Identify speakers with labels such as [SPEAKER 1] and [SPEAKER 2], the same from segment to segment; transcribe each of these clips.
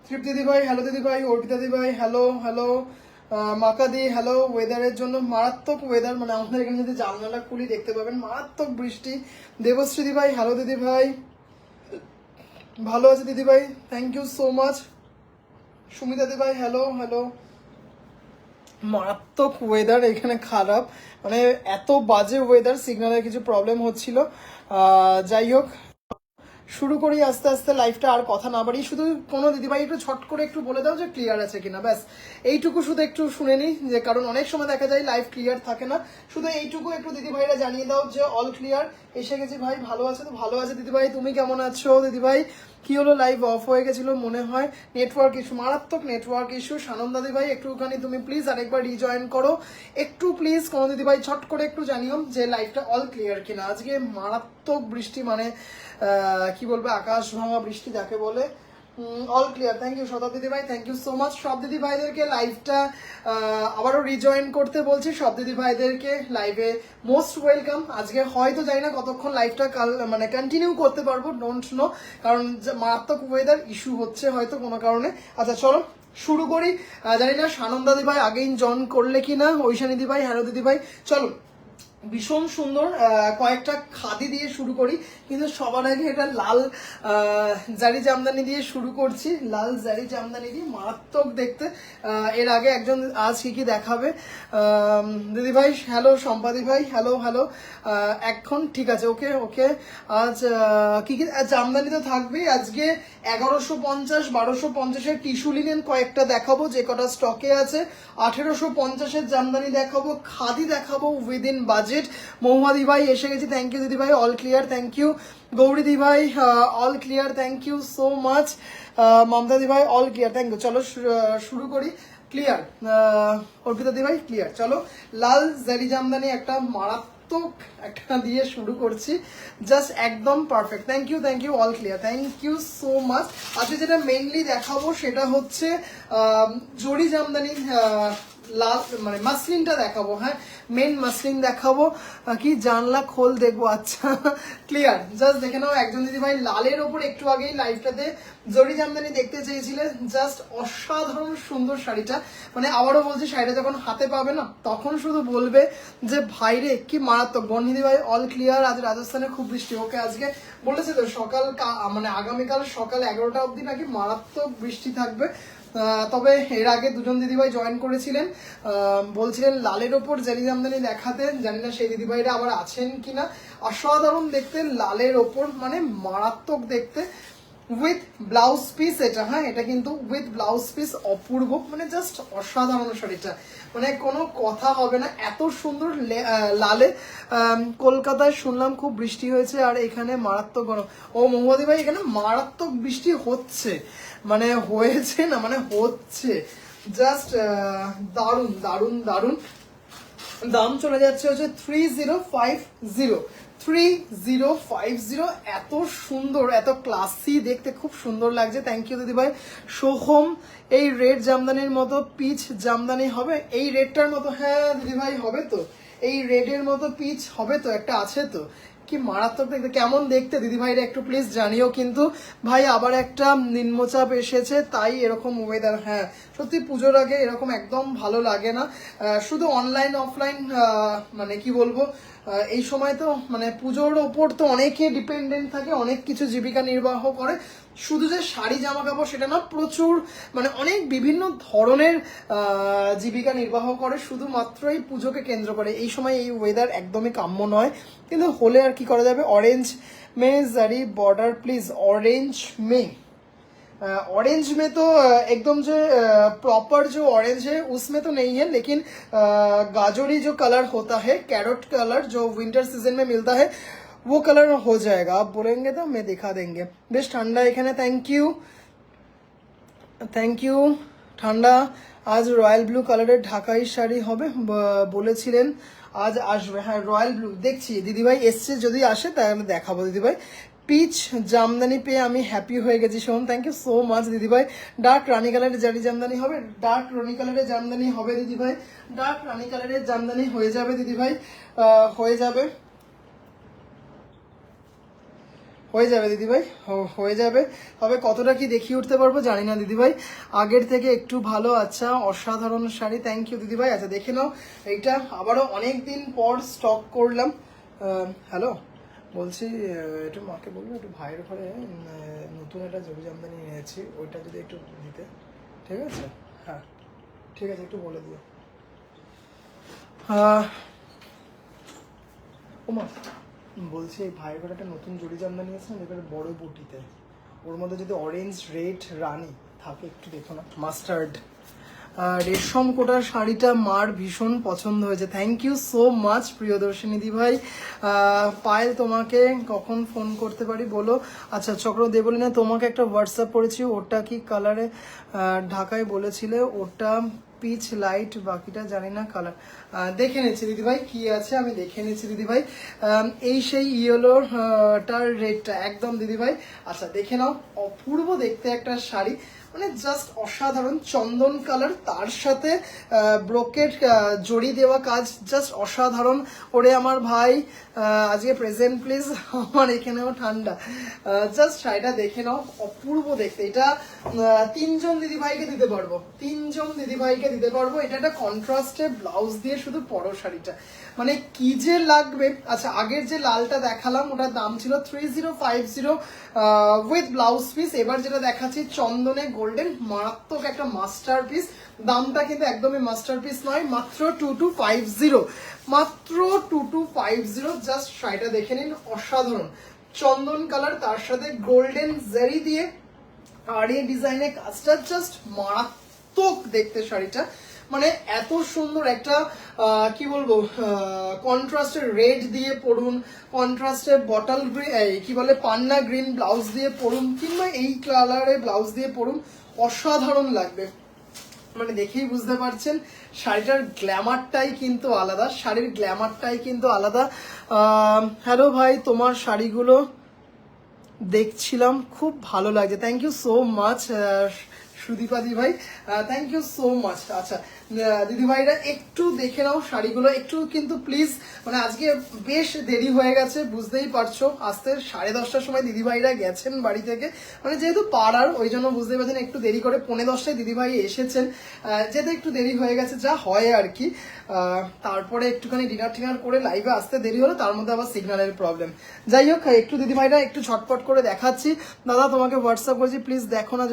[SPEAKER 1] তৃপ্তি দিদি ভাই হ্যালো, দিদি ভাই অর্পিতা দিদি ভাই হ্যালো হ্যালো, মাকাদি হ্যালো। ওয়েদারের জন্য মারাত্মক ওয়েদার, মানে আমাদের এখানে যদি জানলা খুলি দেখতে পাবেন মারাত্মক বৃষ্টি। দেবশ্রী দিদি ভাই হ্যালো, দিদি ভাই ভালো আছে দিদি ভাই, thank you so much. Sumita দিদি ভাই হ্যালো হ্যালো। মারাত্মক ওয়েদার এখানে খারাপ, মানে এত বাজে ওয়েদার, সিগন্যালের কিছু প্রবলেম হচ্ছিল। যাই হোক, শুরু করি আস্তে আস্তে লাইফটা, আর কথা না বাড়ি। শুধু কোনো দিদিভাই একটু ছট করে একটু বলে দাও যে ক্লিয়ার আছে কিনা, ব্যাস এইটুকু শুধু একটু শুনে নিই, যে কারণ অনেক সময় দেখা যায় লাইফ ক্লিয়ার থাকে না। শুধু এইটুকু একটু দিদিভাইরা জানিয়ে দাও যে অল ক্লিয়ার, এসে গেছি ভাই। ভালো আছে তো? ভালো আছে দিদিভাই, তুমি কেমন আছো দিদিভাই? কি হলো, লাইভ অফ হয়ে গেছিল মনে হয়, নেটওয়ার্ক ইস্যু, মারাত্মক নেটওয়ার্ক ইস্যু। সানন্দা দিদিভাই একটুখানি তুমি প্লিজ আরেকবার রিজয়েন করো একটু প্লিজ। কোনো দিদিভাই ছট করে একটু জানিও যে লাইভটা অল ক্লিয়ার কিনা। আজকে মারাত্মক বৃষ্টি, মানে কি বলবো, আকাশ ভাঙা বৃষ্টি যাকে বলে। অল ক্লিয়ার, থ্যাংক ইউ শতাব্দী দিদি ভাই, থ্যাংক ইউ সো মাচ। সব দিদি ভাইদেরকে লাইভটা আবারও রিজয়েন করতে বলছি। সব দিদি ভাইদেরকে লাইভে মোস্ট ওয়েলকাম। আজকে হয়তো জানি না কতক্ষণ লাইভটা মানে কন্টিনিউ করতে পারবো, ডোন্ট নো, কারণ মারাত্মক ওয়েদার ইস্যু হচ্ছে হয়তো কোনো কারণে। আচ্ছা চলো শুরু করি। জানি না সানন্দা দিদি ভাই আগেই জয়েন করলে কি না। ঐশানী দিদি ভাই হ্যালো দিদি ভাই, চলো ভীষণ সুন্দর কয়েকটা খাদি দিয়ে শুরু করি, কিন্তু সবার আগে এটা লাল জারি জামদানি দিয়ে শুরু করছি। লাল জারি জামদানি দিয়ে মারাত্মক দেখতে। এর আগে একজন আজ কি দেখাবে দিদি ভাই? হ্যালো সম্পাদি ভাই হ্যালো হ্যালো। এখন ঠিক আছে, ওকে ওকে। আজ কি জামদানি তো থাকবেই আজকে। 1150 1250-এর টিস্যু লিনেন কয়েকটা দেখাবো, যে কটা স্টকে আছে। 1850-এর জামদানি দেখাবো, খাদি দেখাবো উইদিন বাজেট। মহুয়াদি ভাই এসে গেছি, থ্যাংক ইউ দিদি ভাই, all clear, thank you. Gauri দি ভাই all clear, thank you so much. Mamata দি ভাই অল ক্লিয়ার, থ্যাংক ইউ। চলো শুরু করি। ক্লিয়ার অর্পিতা দি ভাই ক্লিয়ার। চলো লাল জারি জামদানি একটা মারাত্মক একটা দিয়ে শুরু করছি, জাস্ট একদম perfect. Thank you all clear, thank you so much. আজকে যেটা মেইনলি দেখাবো সেটা হচ্ছে জরি জামদানি, লাল মানে মাসলিনটা দেখাবো। হ্যাঁ, মেন মাসলিন দেখাবো। কি জানলা খোল দেখবো? আচ্ছা ক্লিয়ার, জাস্ট দেখে নাও। একজন দিদি ভাই লালের ওপর একটু আগেই লাইভটাতে জরি জামদানি দেখতে চেয়েছিলেন, জাস্ট অসাধারণ সুন্দর শাড়িটা। মানে আবারও বলছি, শাড়িটা যখন হাতে পাবে না তখন শুধু বলবে যে ভাইরে কি মারাত্মক। বর্ণিদি ভাই অল ক্লিয়ার। আজ রাজস্থানে খুব বৃষ্টি, ওকে আজকে বলেছে তো সকাল মানে আগামীকাল সকাল 11টা অবধি নাকি মারাত্মক বৃষ্টি থাকবে। তবে এর আগে দুজন দিদিভাই জয়েন করেছিলেন, বলছিলেন লালের ওপর জারি জামদানি দেখাতে। জানি না সেই দিদিভাইরা আবার আছেন কিনা। অসাধারণ দেখতে লালের ওপর, মানে মারাত্মক দেখতে, উইথ ব্লাউজ পিস এটা। হ্যাঁ, এটা কিন্তু উইথ ব্লাউজ পিস, অপূর্ব, মানে জাস্ট অসাধারণ শাড়িটা, মানে কোনো কথা হবে না, এত সুন্দর লালে। কলকাতায় শুনলাম খুব বৃষ্টি হয়েছে, আর এখানে মারাত্মক গরম। ও মহুয়াদি ভাই, এখানে মারাত্মক বৃষ্টি হচ্ছে, মানে হয়েছে না, মানে হচ্ছে, জাস্ট দারুণ দারুণ দারুণ। দাম চলে যাচ্ছে হচ্ছে 3050, 3050, এত সুন্দর, এত ক্লাসি, দেখতে খুব সুন্দর লাগছে। থ্যাংক ইউ দিদি ভাই। সোহম, এই রেড জামদানির মতো পিচ জামদানি হবে এই রেডটার মতো? হ্যাঁ দিদি ভাই হবে তো, এই রেডের মতো পিচ হবে তো, একটা আছে তো। কি মারাত্মক দেখতে, কেমন দেখতে দিদি ভাইরা একটু প্লিজ জানিও। কিন্তু ভাই আবার একটা নিম্নচাপ এসেছে তাই এরকম ওয়েদার। হ্যাঁ সত্যি পুজোর আগে এরকম একদম ভালো লাগে না। শুধু অনলাইন অফলাইন মানে কি বলবো, এই সময় তো মানে পুজোর ওপর তো অনেকে ডিপেন্ডেন্ট থাকে, অনেক কিছু জীবিকা নির্বাহ করে। শুধু যে শাড়ি জামা কাপড় সেটা না, প্রচুর মানে অনেক বিভিন্ন ধরনের জীবিকা নির্বাহ করে শুধুমাত্র এই পুজোকে কেন্দ্র করে। এই সময় এই ওয়েদার একদমই কাম্য নয়, কিন্তু হলে আর কি করা যাবে। ऑरेंज में जरी बॉर्डर प्लीज, ऑरेंज में, ऑरेंज में तो एकदम जो प्रॉपर जो ऑरेंज है उसमें तो नहीं है, लेकिन गाजरी जो कलर होता है, कैरोट कलर जो विंटर सीजन में मिलता है वो कलर हो जाएगा। आप बोलेंगे तो मैं दिखा देंगे। बेश ठंडा एखाने, थैंक यू ঠান্ডা। আজ রয়্যাল ব্লু কালারের ঢাকাই শাড়ি হবে বলেছিলেন, আজ আসবে। হ্যাঁ রয়্যাল ব্লু দেখছি দিদিভাই এসছে, যদি আসে তাহলে দেখাবো দিদিভাই। পিচ জামদানি পেয়ে আমি হ্যাপি হয়ে গেছি Soham, thank you so much দিদিভাই। ডার্ক রানি কালারের জারি জামদানি হবে, ডার্ক রানি কালারের জামদানি হবে দিদিভাই, ডার্ক রানি কালারের জামদানি হয়ে যাবে দিদিভাই, হয়ে যাবে, হয়ে যাবে দিদিভাই, হয়ে যাবে। তবে কতটা কি দেখিয়ে উঠতে পারবো জানি না দিদিভাই, আগের থেকে একটু ভালো। আচ্ছা অসাধারণ শাড়ি, থ্যাংক ইউ দিদিভাই। আচ্ছা দেখে নাও, এইটা আবারও অনেক দিন পর স্টক করলাম। হ্যালো বলছি, একটু মাকে বলবো একটু ভাইয়ের ঘরে নতুন একটা জরি জামদানি নিয়েছি, ওইটা যদি একটু দিতে, ঠিক আছে? হ্যাঁ ঠিক আছে, একটু বলে দিও। ওমা বলছি এই ভাইয়ের ঘরে একটা নতুন জরি জামদানি আছে না, এবারে বড় বুটিতে, ওর মধ্যে যদি অরেঞ্জ রেড রানি থাকে একটু দেখো না, মাস্টার্ড রেশম কোটার শাড়িটা মার ভীষণ পছন্দ হয়েছে, thank you so much Priyadarshini দি ভাই। পায়েল তোমাকে কখন ফোন করতে পারি বলো। আচ্ছা চক্র দেবলিনা, তোমাকে একটা হোয়াটসঅ্যাপ করেছি, ওটা কি কালারে ঢাকায় বলেছিলে, ওটা পিচ লাইট, বাকিটা জানি না কালার। দেখে নিচ্ছি দিদিভাই কি আছে, আমি দেখে নিচ্ছি দিদিভাই। এই সেই ইয়েলোর টার রেডটা একদম দিদিভাই। আচ্ছা দেখে নাও, অপূর্ব দেখতে একটা শাড়ি, মানে জাস্ট অসাধারণ, চন্দন কালার, তার সাথে ব্রোকেট জড়ি দেওয়া কাজ, জাস্ট অসাধারণ। ওরে আমার ভাই আজকে প্রেজেন্ট প্লিজ, আমার এখানেও ঠান্ডা। জাস্ট শাড়িটা দেখে নাও, অপূর্ব দেখতে। এটা তিনজন দিদিভাইকে দিতে পারবো, তিনজন দিদিভাইকে দিতে পারবো। এটা একটা কন্ট্রাস্টে ব্লাউজ দিয়ে শুধু পরো শাড়িটা, মানে কি যে লাগবে। আচ্ছা আগের যে লালটা দেখালাম ওটার দাম ছিল 3050 উইথ ব্লাউজ পিস, এবার যেটা দেখাচ্ছি চন্দনে গোল্ডেন, মারাত্মক একটা মাস্টার পিস। দামটা কিন্তু একদমই মাস্টার পিস নয়, মাত্র 2250, মাত্র 2250। জাস্ট শাড়িটা দেখে নিন, অসাধারণ চন্দন কালার, তার সাথে গোল্ডেন জারি দিয়ে আর এই ডিজাইনের কাজটা জাস্ট মারাত্মক দেখতে শাড়িটা, মানে এত সুন্দর একটা কি বলবো, কন্ট্রাস্টের রেড দিয়ে পরুন, কন্ট্রাস্টের বটল কি বলে পান্না গ্রিন ব্লাউজ দিয়ে পরুন, কিংবা এই কালারে ব্লাউজ দিয়ে পরুন, অসাধারণ লাগবে। মানে দেখেই বুঝতে পারছেন শাড়িটার গ্ল্যামারটাই কিন্তু আলাদা, শাড়ির গ্ল্যামারটাই কিন্তু আলাদা। হ্যালো ভাই, তোমার শাড়িগুলো দেখছিলাম, খুব ভালো লাগছে, thank you so much Sudipa দি ভাই, থ্যাংক ইউ সো মাচ। আচ্ছা দিদিভাইরা একটু দেখে নাও শাড়িগুলো একটু, কিন্তু প্লিজ, মানে আজকে বেশ দেরি হয়ে গেছে বুঝতেই পারছো, আসতে 10:30টার সময় দিদিভাইরা গেছেন বাড়ি থেকে, মানে যেহেতু পাড়ার ওই জন্য বুঝতেই পারছেন একটু দেরি করে 10:45টায় দিদিভাই এসেছেন, যেহেতু একটু দেরি হয়ে গেছে, যা হয় আর কি। তারপরে একটুখানি ডিনার টিনার করে লাইভে আসতে দেরি হলো, তার মধ্যে আবার সিগন্যালের প্রবলেম। যাই হোক একটু দিদিভাইরা একটু ঝটপট করে দেখাচ্ছি। দাদা তোমাকে হোয়াটসঅ্যাপ করছি, প্লিজ দেখো না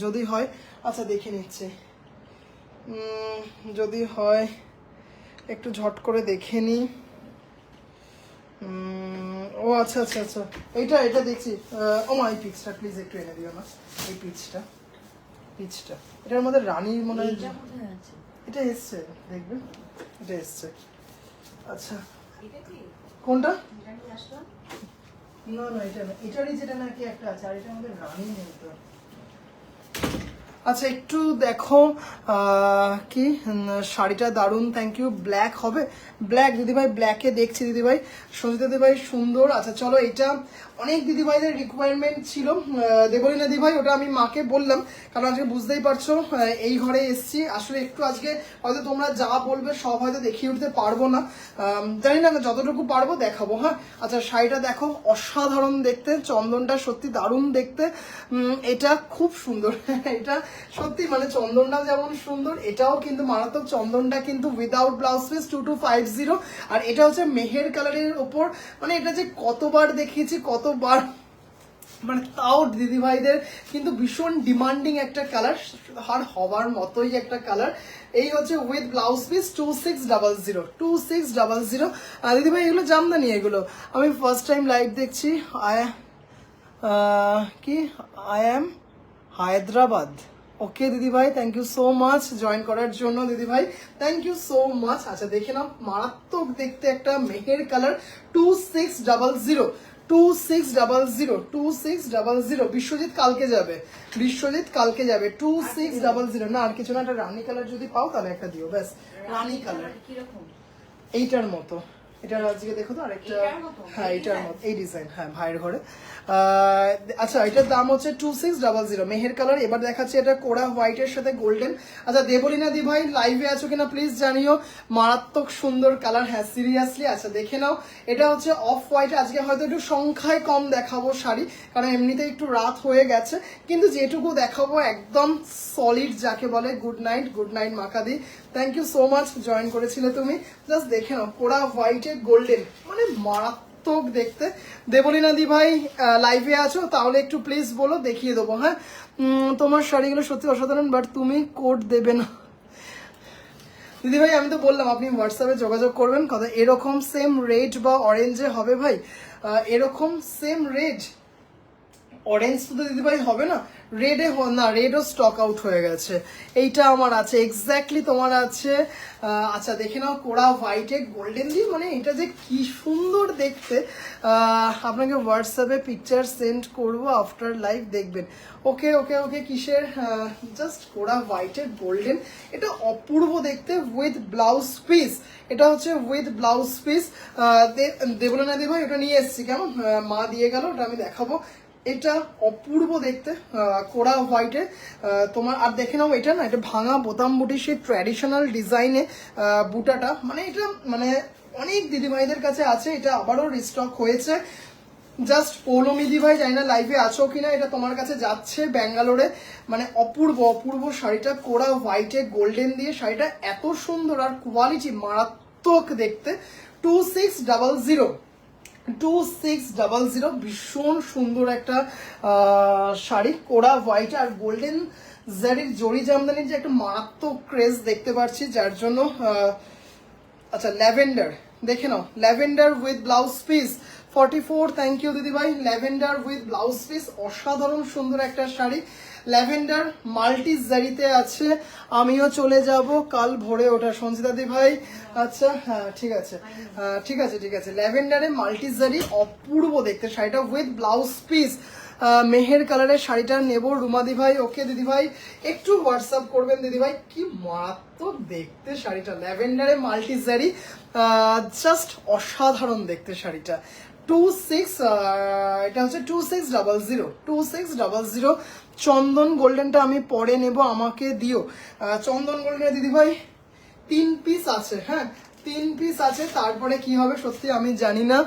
[SPEAKER 1] যদি হয়। আচ্ছা দেখে নিচ্ছে, যদি হয় একটু ঝট করে দেখে নি। ও আচ্ছা আচ্ছা আচ্ছা, এটা দেখছি। ও মা এই পিচটা প্লিজ একটু এনে দিও না, এই পিচটা এটার মধ্যে রানীর মনে হয় এটা এসছে, দেখবে এটা এসছে। আচ্ছা কোনটা? না না এটা না, এটারই যেটা নাকি একটা আছে, আর এটার মধ্যে রানী নেই তো। আচ্ছা একটু দেখো কি শাড়িটা দারুণ, থ্যাংক ইউ। ব্ল্যাক হবে? ব্ল্যাক দিদিভাই, ব্ল্যাকে দেখছি দিদিভাই, সঞ্জিতা দিদিভাই সুন্দর। আচ্ছা চলো, এটা অনেক দিদিভাইদের রিকোয়ারমেন্ট ছিল, দেবলীনা দিদিভাই, ওটা আমি মাকে বললাম, কারণ আজকে বুঝতেই পারছো এই ঘরে এসছি, আসলে একটু আজকে হয়তো তোমরা যা বলবে সব হয়তো দেখিয়ে উঠতে পারবো না, জানি না, যতটুকু পারবো দেখাবো। হ্যাঁ আচ্ছা, শাড়িটা দেখো অসাধারণ দেখতে, চন্দনটা সত্যি দারুণ দেখতে, এটা খুব সুন্দর এটা সত্যি মানে চন্দনটা যেমন সুন্দর, এটাও কিন্তু মারাত্মক। চন্দনটা কিন্তু উইদাউট ব্লাউজ পিস 2250, আর এটা হচ্ছে মেহের কালারের ওপর, মানে এটা যে কতবার দেখিয়েছি কতবার, মানে তাও দিদিভাইদের কিন্তু ভীষণ ডিমান্ডিং একটা কালার, আর হবার মতোই একটা কালার। এই হচ্ছে উইথ ব্লাউজ পিস 2600 দিদিভাই, এগুলো জামদানি, এগুলো আমি ফার্স্ট টাইম লাইভ দেখছি। কি আই অ্যাম হায়দ্রাবাদ। ওকে দিদিভাই, thank you so much join করার জন্য দিদিভাই, থ্যাংক ইউ সো মাচ। আচ্ছা দেখে নাও, মারাত্মক দেখতে একটা মেহের কালার, 2600 বিশ্বজিৎ কালকে যাবে, বিশ্বজিৎ কালকে যাবে 2600। না আর কিছু না, একটা রানী কালার যদি পাও তাহলে একটা দিও, ব্যাস রানী কালার এইটার মতো। এটার আজকে দেখো তো আরেকটা, হ্যাঁ এটার মতো এই ডিজাইন, হ্যাঁ ভাইয়ের ঘরে। আচ্ছা এটার দাম হচ্ছে 2600 মেহের কালার। এবার দেখাচ্ছি এটা কোরা হোয়াইটের সাথে গোল্ডেন। আচ্ছা দেবলীনা দি ভাই লাইভে আছো কিনা প্লিজ জানিও, মারাত্মক সুন্দর কালার, হ্যাঁ সিরিয়াসলি। আচ্ছা দেখে নাও, এটা হচ্ছে অফ হোয়াইট, আজকে হয়তো একটু সংখ্যায় কম দেখাবো শাড়ি, কারণ এমনিতে একটু রাত হয়ে গেছে, কিন্তু যেটুকু দেখাবো একদম সলিড যাকে বলে। গুড নাইট মাকাদি, thank you so much join করেছিলে তুমি। জাস্ট দেখে নাও, কোরা হোয়াইটের গোল্ডেন, মানে মারাত্মক দেখতে। দেবলীনা দি ভাই লাইভে আছো তাহলে একটু প্লিজ বলো, দেখিয়ে দেবো। হ্যাঁ তোমার শাড়িগুলো সত্যি অসাধারণ, বাট তুমি কোড দেবে না দিদিভাই। আমি তো বললাম আপনি হোয়াটসঅ্যাপে যোগাযোগ করবেন, কথা এরকম সেম রেড বা অরেঞ্জে হবে ভাই, এরকম সেম রেড অরেঞ্জ তো দিদিভাই হবে না, রেডে না, রেডও স্টক আউট হয়ে গেছে, এইটা আমার আছে এক্স্যাক্টলি, তোমার আছে। আচ্ছা দেখে নাও, কোরা হোয়াইটে গোল্ডেন দিয়ে, মানে এটা যে কি সুন্দর দেখতে। আপনাকে হোয়াটসঅ্যাপে পিকচার সেন্ড করবো আফটার লাইভ, দেখবেন। ওকে ওকে ওকে, কিসের, জাস্ট কোরা হোয়াইটে গোল্ডেন, এটা অপূর্ব দেখতে উইথ ব্লাউজ পিস, এটা হচ্ছে উইথ ব্লাউজ পিস। দেবলীনা দি ভাই ওটা নিয়ে এসেছি, কেমন মা দিয়ে গেল, ওটা আমি দেখাবো। এটা অপূর্ব দেখতে, কোরা হোয়াইটে তোমার। আর দেখে নাও, এটা না, এটা ভাঙা বোতাম বুটি, সেই ট্র্যাডিশনাল ডিজাইনে বুটাটা, মানে এটা মানে অনেক দিদিভাইদের কাছে আছে, এটা আবারও রিস্টক হয়েছে। জাস্ট পৌলমি দি ভাই, জানি না লাইভে আছো কিনা, এটা তোমার কাছে যাচ্ছে ব্যাঙ্গালোরে, মানে অপূর্ব শাড়িটা, কোরা হোয়াইটে গোল্ডেন দিয়ে, শাড়িটা এত সুন্দর আর কোয়ালিটি মারাত্মক দেখতে। 2600 ভীষণ সুন্দর একটা শাড়ি, কোরা হোয়াইট আর গোল্ডেন জারির জরি জামদানির যে একটা মারাত্মক ক্রেজ দেখতে পাচ্ছি, যার জন্য আচ্ছা ল্যাভেন্ডার দেখে নাও, lavender with blouse piece 44, thank you দিদি ভাই। ল্যাভেন্ডার উইথ ব্লাউজ পিস, অসাধারণ সুন্দর একটা শাড়ি, ল্যাভেন্ডার মাল্টি জারিতে আছে। আমিও চলে যাব কাল ভোরে ওঠা, সঞ্জিতা দি ভাই। আচ্ছা হ্যাঁ ঠিক আছে, ঠিক আছে, ল্যাভেন্ডারে মাল্টি জারি, অপূর্ব দেখতে শাড়িটা উইথ ব্লাউজ পিস। মেহের কালারের শাড়িটা নেব রুমাদি ভাই। ওকে দিদি ভাই, একটু হোয়াটসঅ্যাপ করবেন দিদি ভাই, কি মারাত্মক দেখতে শাড়িটা, ল্যাভেন্ডারে মাল্টি জারি, জাস্ট অসাধারণ দেখতে শাড়িটা। এটা হচ্ছে 2600 চন্দন গোল্ডেনটা আমি পরে নেব, আমাকে দিও। চন্দন গোল্ডেন দিদি ভাই 3 পিস আছে, হ্যাঁ 3 পিস আছে, তারপরে কি হবে সত্যি আমি জানি না।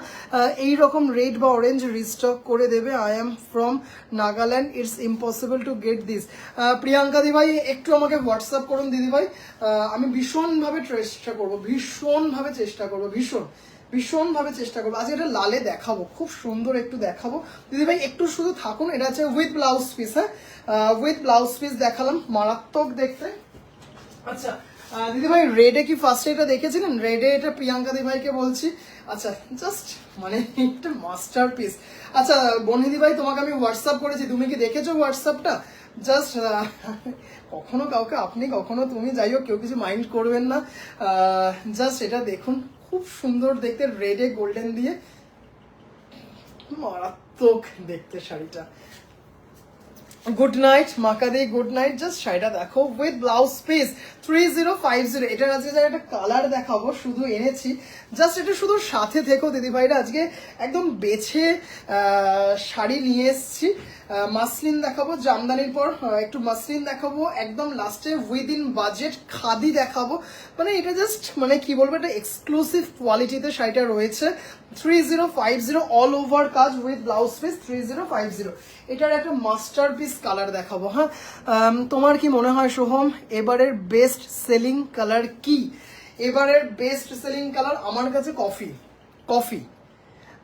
[SPEAKER 1] এই রকম রেড বা অরেঞ্জ রিস্টক করে দেবে। I am from Nagaland, it's impossible to get this. Priyanka দি ভাই একটু আমাকে হোয়াটসঅ্যাপ করুন দিদি ভাই, আমি ভীষণভাবে চেষ্টা করবো, ভীষণভাবে চেষ্টা করবো। আজকে এটা লালে দেখাবো, খুব সুন্দর একটু দেখাবো দিদি ভাই, একটু শুধু থাকুন। এটা হচ্ছে উইথ ব্লাউজ পিস, হ্যাঁ উইথ ব্লাউজ পিস দেখালাম, মারাত্মক দেখতে। আচ্ছা দিদি ভাই রেডে কি ফার্স্ট এটা দেখেছিলেন? রেডে এটা প্রিয়াঙ্কা দি ভাইকে বলছি। আচ্ছা জাস্ট মানে একটা মাস্টার পিস। আচ্ছা বনিদি ভাই তোমাকে আমি হোয়াটসঅ্যাপ করেছি, তুমি কি দেখেছো হোয়াটসঅ্যাপটা? জাস্ট কখনো কাউকে আপনি, কখনো তুমি, যাই হোক কেউ কিছু মাইন্ড করবেন না। জাস্ট এটা দেখুন, খুব সুন্দর দেখতে, রেডে গোল্ডেন দিয়ে, মারাত্মক দেখতে শাড়িটা। গুড নাইট মাকাদি, গুড নাইট। জাস্ট শাড়িটা দেখো উইথ ব্লাউজ পিস 3050। এটার আজকে যারা একটা কালার দেখাবো শুধু এনেছি, জাস্ট এটা শুধু সাথে থেকো দিদি ভাইরা। আজকে একদম বেছে শাড়ি নিয়ে এসেছি। মাসলিন দেখাবো, জামদানির পর একটু মাসলিন দেখাবো, একদম লাস্টে উইদিন বাজেট খাদি দেখাবো। মানে এটা জাস্ট মানে কি বলবো, এটা এক্সক্লুসিভ কোয়ালিটিতে শাড়িটা রয়েছে। 3050 অল ওভার কাজ উইথ ব্লাউজ পিস 3050। এটার একটা মাস্টার পিস কালার দেখাবো। হ্যাঁ, তোমার কি মনে হয় সোহম এবারের বেস্ট সেলিং কালার কি? এবারের বেস্ট সেলিং কালার আমার কাছে কফি, কফি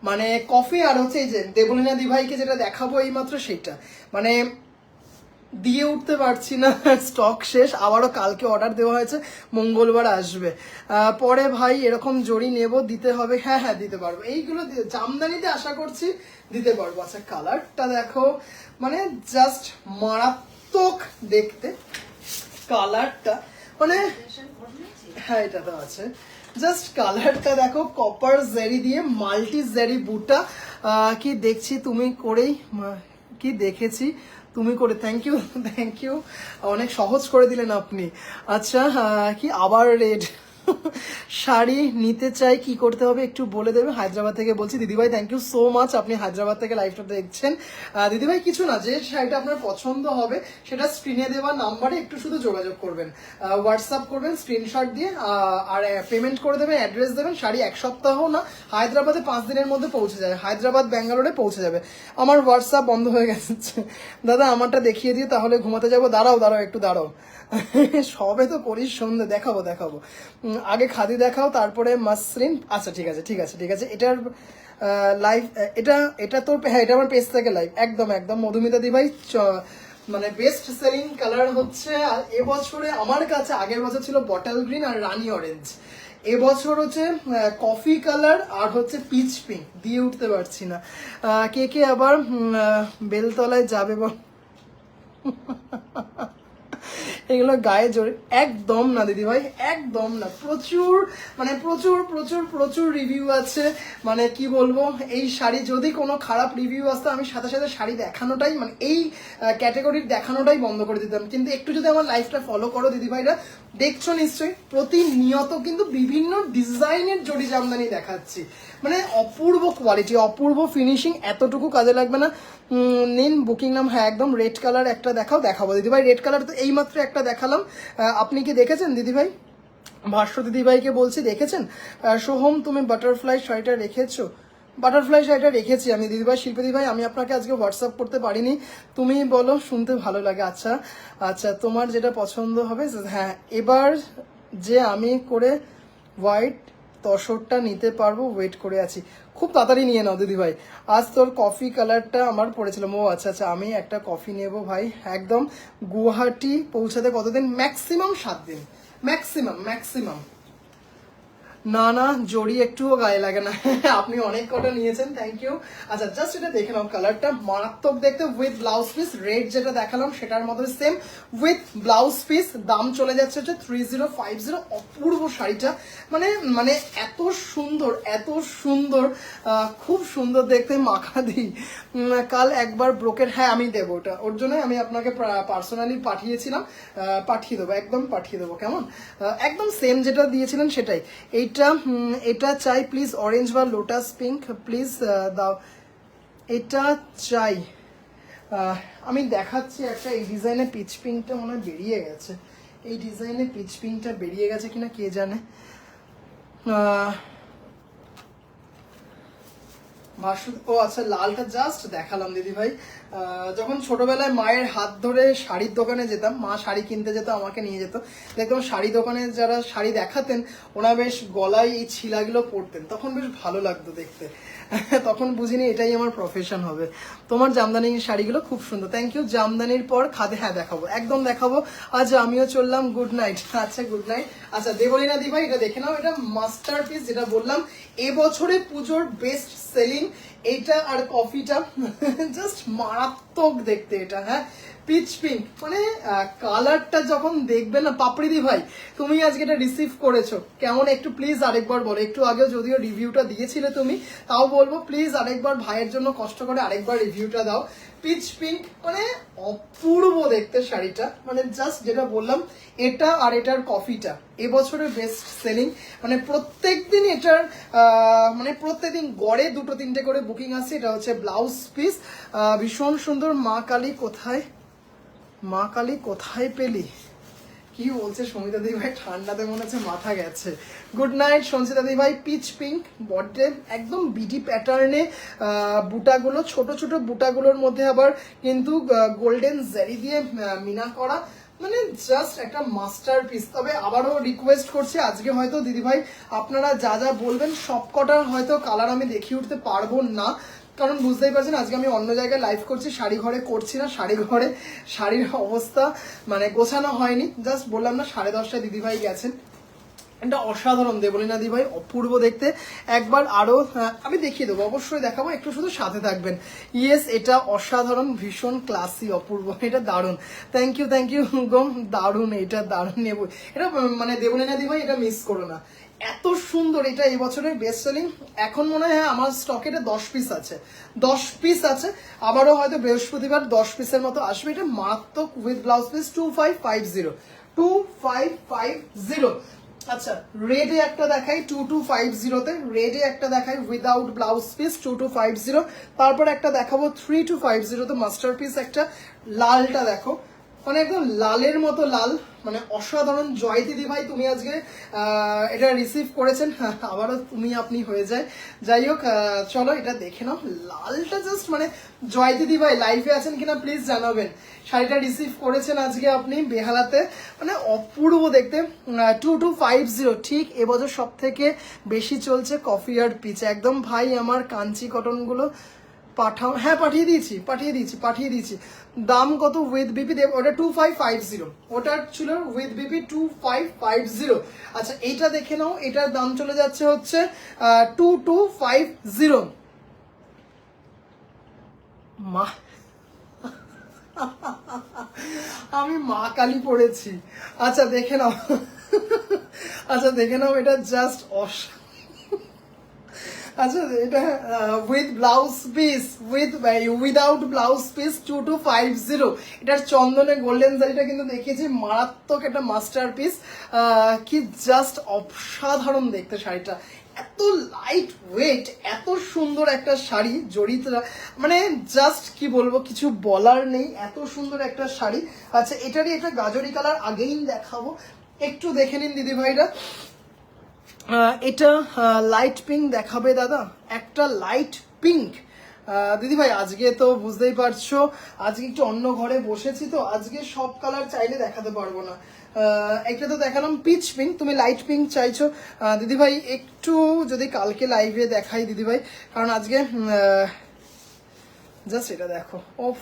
[SPEAKER 1] মানে কফি। আর হচ্ছে এই যে দেবলীনা দিভাইকে যেটা দেখাবো এইমাত্র সেটা, মানে দিয়ে উঠতে পারছি না, স্টক শেষ। আবারও কালকে অর্ডার দেওয়া হয়েছে, মঙ্গলবার আসবে। পরে ভাই এরকম জড়ি নেব, দিতে হবে? হ্যাঁ হ্যাঁ দিতে পারবো, এইগুলো জামদানিতে আশা করছি দিতে পারবো। আচ্ছা কালারটা দেখো, মানে জাস্ট মারাত্মক দেখতে কালারটা, মানে হ্যাঁ এটা তো আছে। জাস্ট কালারটা দেখো, কপার জেরি দিয়ে মাল্টি জেরি বুটা। কি দেখছি তুমি করেই, কি দেখেছি তুমি করে, থ্যাংক ইউ থ্যাংক ইউ, অনেক সহজ করে দিলেন আপনি। আচ্ছা কি আবার রেড শাড়ি নিতে চাই, কি করতে হবে একটু বলে দেবে? হায়দ্রাবাদ থেকে বলছি দিদিভাই, থ্যাংক ইউ সো মাচ, আপনি হায়দ্রাবাদ থেকে লাইভটা দেখছেন। দিদিভাই কিছু না, যে শাড়িটা আপনার পছন্দ হবে সেটা স্ক্রিনে দেওয়া নাম্বারে একটু শুধু যোগাযোগ করবেন, হোয়াটসঅ্যাপ করবেন স্ক্রিনশট দিয়ে, আর পেমেন্ট করে দেবেন, অ্যাড্রেস দেবেন। শাড়ি এক সপ্তাহ না, হায়দ্রাবাদে 5 দিনের মধ্যে পৌঁছে যাবে, হায়দ্রাবাদ ব্যাঙ্গালোরে পৌঁছে যাবে। আমার হোয়াটসঅ্যাপ বন্ধ হয়ে গেছে দাদা, আমারটা দেখিয়ে দিয়ে তাহলে ঘুমাতে যাবো। দাঁড়াও দাঁড়াও একটু দাঁড়াও, সবে তো করিস সন্ধে, দেখাবো দেখাবো। আগে খাদি দেখাও তারপরে মাসলিন। আচ্ছা ঠিক আছে ঠিক আছে ঠিক আছে। এটার লাইভ, এটা এটা তোর, হ্যাঁ এটা আমার পেজ থেকে লাইভ, একদম একদম। মধুমিতা দি ভাই মানে বেস্ট সেলিং কালার হচ্ছে এবছরে আমার কাছে, আগের বছর ছিল বটল গ্রিন আর রানি অরেঞ্জ, এবছর হচ্ছে কফি কালার আর হচ্ছে পিচ পিঙ্ক। দিয়ে উঠতে পারছি না। কে কে আবার বেলতলায় যাবে বল? এগুলো গায়ে জোরে একদম না দিদি ভাই, একদম না। প্রচুর মানে প্রচুর প্রচুর প্রচুর রিভিউ আছে, মানে কি বলবো। এই শাড়ি যদি কোনো খারাপ রিভিউ আসতো আমি সাথে সাথে শাড়ি দেখানোটাই, মানে এই ক্যাটাগরির দেখানোটাই বন্ধ করে দিতাম। কিন্তু একটু যদি আমার লাইফটা ফলো করো দিদি ভাইরা, দেখছো নিশ্চয়ই প্রতিনিয়ত কিন্তু বিভিন্ন ডিজাইনের জড়ি জামদানি দেখাচ্ছি, মানে অপূর্ব কোয়ালিটি, অপূর্ব ফিনিশিং, এতটুকু কাজে লাগবে না। নিন বুকিং নাম, হ্যাঁ একদম রেড কালার একটা দেখাও, দেখাবো দিদিভাই। রেড কালার তো এইমাত্র একটা দেখালাম, আপনি কি দেখেছেন দিদিভাই? ভাষ্য দিদিভাইকে বলছি দেখেছেন? সোহম তুমি বাটারফ্লাই শাড়িটা রেখেছো? বাটারফ্লাই শাড়িটা রেখেছি আমি দিদিভাই। শিল্পী দিদিভাই আমি আপনাকে আজকে হোয়াটসঅ্যাপ করতে পারিনি, তুমি বলো, শুনতে ভালো লাগে। আচ্ছা আচ্ছা তোমার যেটা পছন্দ হবে। হ্যাঁ এবার যে আমি করে হোয়াইট তসরটা নিতে পারবো, ওয়েট করে আছি। খুব তাড়াতাড়ি নিয়ে নাও দিদিভাই। আজ তোর কফি কালারটা আমার পড়েছিলাম। ও আচ্ছা আচ্ছা, আমি একটা কফি নেব ভাই। একদম গুয়াহাটি পৌঁছাতে কতদিন? ম্যাক্সিমাম 7 দিন, ম্যাক্সিমাম ম্যাক্সিমাম। না না জড়ি একটুও গায়ে লাগে না। আপনি অনেক কটা নিয়েছেন, থ্যাংক ইউ। আচ্ছা জাস্ট এটা দেখে নাও, কালারটা মারাত্মক দেখতে, উইথ ব্লাউজ পিস। রেড যেটা দেখালাম সেটার মতো সেম উইথ ব্লাউজ পিস। দাম চলে যাচ্ছে হচ্ছে 3050। অপূর্ব শাড়িটা, মানে মানে এত সুন্দর এত সুন্দর, খুব সুন্দর দেখতে। মাখা দিই কাল একবার ব্রোকের, হ্যাঁ আমি দেবো ওটা, ওর জন্যই আমি আপনাকে পার্সোনালি পাঠিয়েছিলাম, পাঠিয়ে দেবো, একদম পাঠিয়ে দেবো। কেমন? একদম সেম যেটা দিয়েছিলেন সেটাই। এইটা এটা চাই প্লিজ, অরেঞ্জ বা লোটাস পিঙ্ক প্লিজ দাও, এটা চাই। আমি দেখাচ্ছি একটা, এই ডিজাইনে পিচ পিঙ্কটা মনে হয় বেরিয়ে গেছে, এই ডিজাইনে পিচ পিঙ্কটা বেরিয়ে গেছে কিনা কে জানে। ও আচ্ছা লালটা জাস্ট দেখালাম দিদি ভাই। যখন ছোটবেলায় মায়ের হাত ধরে শাড়ির দোকানে যেতাম, মা শাড়ি কিনতে যেত, আমাকে নিয়ে যেত, দেখতাম শাড়ি দোকানে যারা শাড়ি দেখাতেন ওরা বেশ গলায় এই ছিলাগুলো পরতেন, তখন বেশ ভালো লাগতো দেখতে। তখন বুঝিনি এটাই আমার প্রফেশন হবে। তোমার জামদানি শাড়িগুলো খুব সুন্দর, থ্যাংক ইউ। জামদানির পর খাদে, হ্যাঁ দেখাবো, একদম দেখাবো। আজ আমিও চললাম, গুড নাইট। আচ্ছা গুড নাইট। আচ্ছা দেবলীনা দি ভাই এটা দেখে নাও, এটা মাস্টার পিস, যেটা বললাম এবছরে পুজোর বেস্ট সেলিং। এইটা আর কফিটা জাস্ট মারাত্মক দেখতে এটা। হ্যাঁ পিচ পিঙ্ক, মানে কালারটা যখন দেখবে না, পাপড়ি দি ভাই তুমি আজকে এটা রিসিভ করেছো কেমন একটু প্লিজ আরেকবার বলো। একটু আগেও যদিও রিভিউটা দিয়েছিলে তুমি, তাও বলবো প্লিজ আরেকবার ভাইয়ের জন্য কষ্ট করে আরেকবার রিভিউটা দাও। পিচ পিঙ্ক, মানে অপূর্ব দেখতে শাড়িটা, মানে জাস্ট যেটা বললাম এটা আর এটার কফিটা এবছরের বেস্ট সেলিং। মানে প্রত্যেকদিন এটার মানে প্রত্যেকদিন গড়ে 2-3টে করে বুকিং আসছে। এটা হচ্ছে ব্লাউজ পিস, ভীষণ সুন্দর। মা কালী কোথায়, মা কালী কোথায় পেলি, কি বলছে সমিতা দি ভাই, ঠান্ডাতে মনে হচ্ছে মাথা গেছে। গুড নাইট সঞ্চিতা দি ভাই। পিচ পিঙ্ক বড্ডে একদম বিডি প্যাটার্নে, বুটাগুলো ছোট ছোট বুটাগুলোর মধ্যে আবার কিন্তু গোল্ডেন জারি দিয়ে মিনা করা, মানে জাস্ট একটা মাস্টার পিস। তবে আবারও রিকোয়েস্ট করছি, আজকে হয়তো দিদিভাই আপনারা যা যা বলবেন সব কটার হয়তো কালার আমি দেখিয়ে উঠতে পারবো না, কারণ বুঝতেই পারছেন আজকে আমি অন্য জায়গায় লাইভ করছি, শাড়ি ঘরে করছি না। শাড়ি ঘরে শাড়ির অবস্থা মানে গোছানো হয়নি, জাস্ট বললাম না 10:30টায় দিদিভাই গেছেন। এটা অসাধারণ দেবলীনা দিভাই, অপূর্ব দেখতে। একবার আরো আমি দেখিয়ে দেবো, অবশ্যই দেখাবো, একটু শুধু সাথে থাকবেন। ইয়েস, এটা অসাধারণ, ভীষণ ক্লাসি, অপূর্ব, এটা দারুণ। থ্যাংক ইউ গম, দারুণ, এটা দারুণ নেব এটা, মানে দেবলীনা দিভাই এটা মিস করো না, এত সুন্দর। এটা এই বছরের বেস্ট সেলিং। এখন মনে হয় আমার স্টকে এটা 10 পিস আছে, 10 পিস আছে। আবারও হয়তো বৃহস্পতিবার 10 পিসের মতো আসবে। এটা মারাত্মক উইথ ব্লাউজ পিস 2550, 2550। আচ্ছা, রেডে একটা দেখাই 2250 তে, রেডে একটা দেখাই উইদাউট ব্লাউজ পিস 2250। তারপর একটা দেখাবো 3250 তে, মাস্টার পিস একটা। লালটা দেখো, মানে একদম লালের মতো লাল, মানে অসাধারণ। জয়তি দি ভাই তুমি আজকে এটা রিসিভ করেছেন, আবারও তুমি আপনি হয়ে যায়। যাই হোক, চলো এটা দেখে নাও, লালটা জাস্ট মানে জয়তি দি ভাই লাইভে আছেন কিনা প্লিজ জানাবেন। শাড়িটা রিসিভ করেছেন আজকে আপনি বেহালাতে, মানে অপূর্ব দেখতে। 2250 ঠিক এবছর সব থেকে বেশি চলছে কফি আর পিচ। একদম ভাই আমার কাঞ্চি কটনগুলো পাঠাও, হ্যাঁ পাঠিয়ে দিয়েছি। দাম কত উইথ বিপি দেব? ওটা 2550, ওটা ছিল উইথ বিপি 2550। আচ্ছা এইটা দেখে নাও, এটার দাম চলে যাচ্ছে হচ্ছে 2250। মা আমি মা কালী পড়েছি। আচ্ছা দেখে নাও, আচ্ছা দেখে নাও, এটা জাস্ট আচ্ছা এটা with blouse piece, without blouse piece 2250। এটার চন্দনে গোল্ডেন জারিটা কিন্তু দেখেছি, মারাত্মক একটা মাস্টার পিস। কি জাস্ট অসাধারণ দেখতে শাড়িটা, এত লাইট ওয়েট, এত সুন্দর একটা শাড়ি, জড়িতরা মানে জাস্ট কি বলবো, কিছু বলার নেই, এত সুন্দর একটা শাড়ি। আচ্ছা এটারই একটা গাজরি কালার আগেই দেখাবো, একটু দেখে নিন দিদি ভাইরা। এটা লাইট পিঙ্ক দেখাবে দাদা, একটা লাইট পিঙ্ক। দিদি ভাই আজকে তো বুঝতেই পারছো, আজকে একটু অন্য ঘরে বসেছি তো, আজকে সব কালার চাইলে দেখাতে পারবো না। একটা তো দেখালাম পিচ পিঙ্ক, তুমি লাইট পিঙ্ক চাইছো দিদি ভাই, একটু যদি কালকে লাইভে দেখাই দিদি ভাই, কারণ আজকে জাস্ট এটা দেখো, ওফ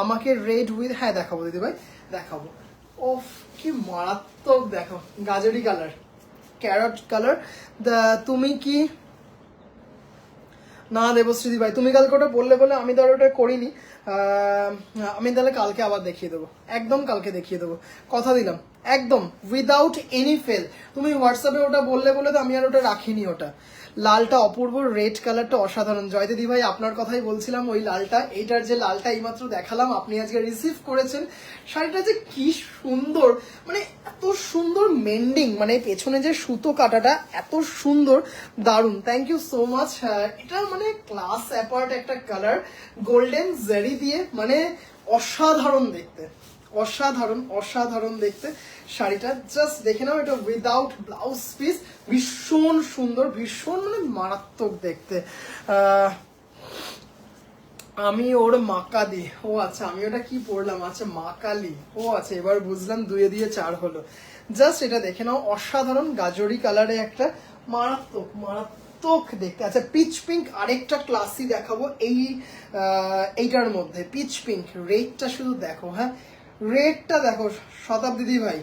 [SPEAKER 1] আমাকে রেড উইথ, হ্যাঁ দেখাবো দিদি ভাই দেখাবো। ওফ কি মারাত্মক, দেখো গাজরি কালার, ক্যারট কালার। তুমি কি না দেবশ্রী ভাই, তুমি কালকে ওটা বললে বলে আমি তো আর ওটা করিনি। আমি তাহলে কালকে আবার দেখিয়ে দেবো, একদম কালকে দেখিয়ে দেবো, কথা দিলাম, একদম উইদাউট এনি ফেল। তুমি হোয়াটসঅ্যাপে ওটা বললে বলে তো আমি আর ওটা রাখিনি। ওটা লালটা অপূর্ব, রেড কালারটা অসাধারণ। জয়দিদি ভাই আপনার কথাই বলছিলাম, ওই লালটা, এইটার যে লালটা এইমাত্র দেখালাম আপনি আজকে রিসিভ করেছেন, শাড়িটা যে কি সুন্দর, মানে এত সুন্দর মেন্ডিং, মানে পেছনে যে সুতো কাটাটা এত সুন্দর, দারুণ। Thank you so much. এটা মানে ক্লাস অ্যাপার্ট একটা কালার, গোল্ডেন জারি দিয়ে, মানে অসাধারণ দেখতে, অসাধারণ দেখতে শাড়িটা। জাস্ট দেখে নাও, এটা উইদাউট ব্লাউজ পিস, ভীষণ সুন্দর, ভীষণ মানে মারাত্মক দেখতে। আমি ওর মাকালি, ও আচ্ছা আমি ওটা কি পড়লাম, আচ্ছা মাকালি, ও আচ্ছা এবার বুঝলাম, 2 দিয়ে 4 হলো। জাস্ট এটা দেখে নাও, অসাধারণ গাজরি কালারে একটা, মারাত্মক দেখতে। আচ্ছা পিচ পিঙ্ক আরেকটা ক্লাসি দেখাবো, এইটার মধ্যে পিচ পিঙ্ক, রেডটা শুধু দেখো, হ্যাঁ রেডটা দেখো শতাব্দী ভাই,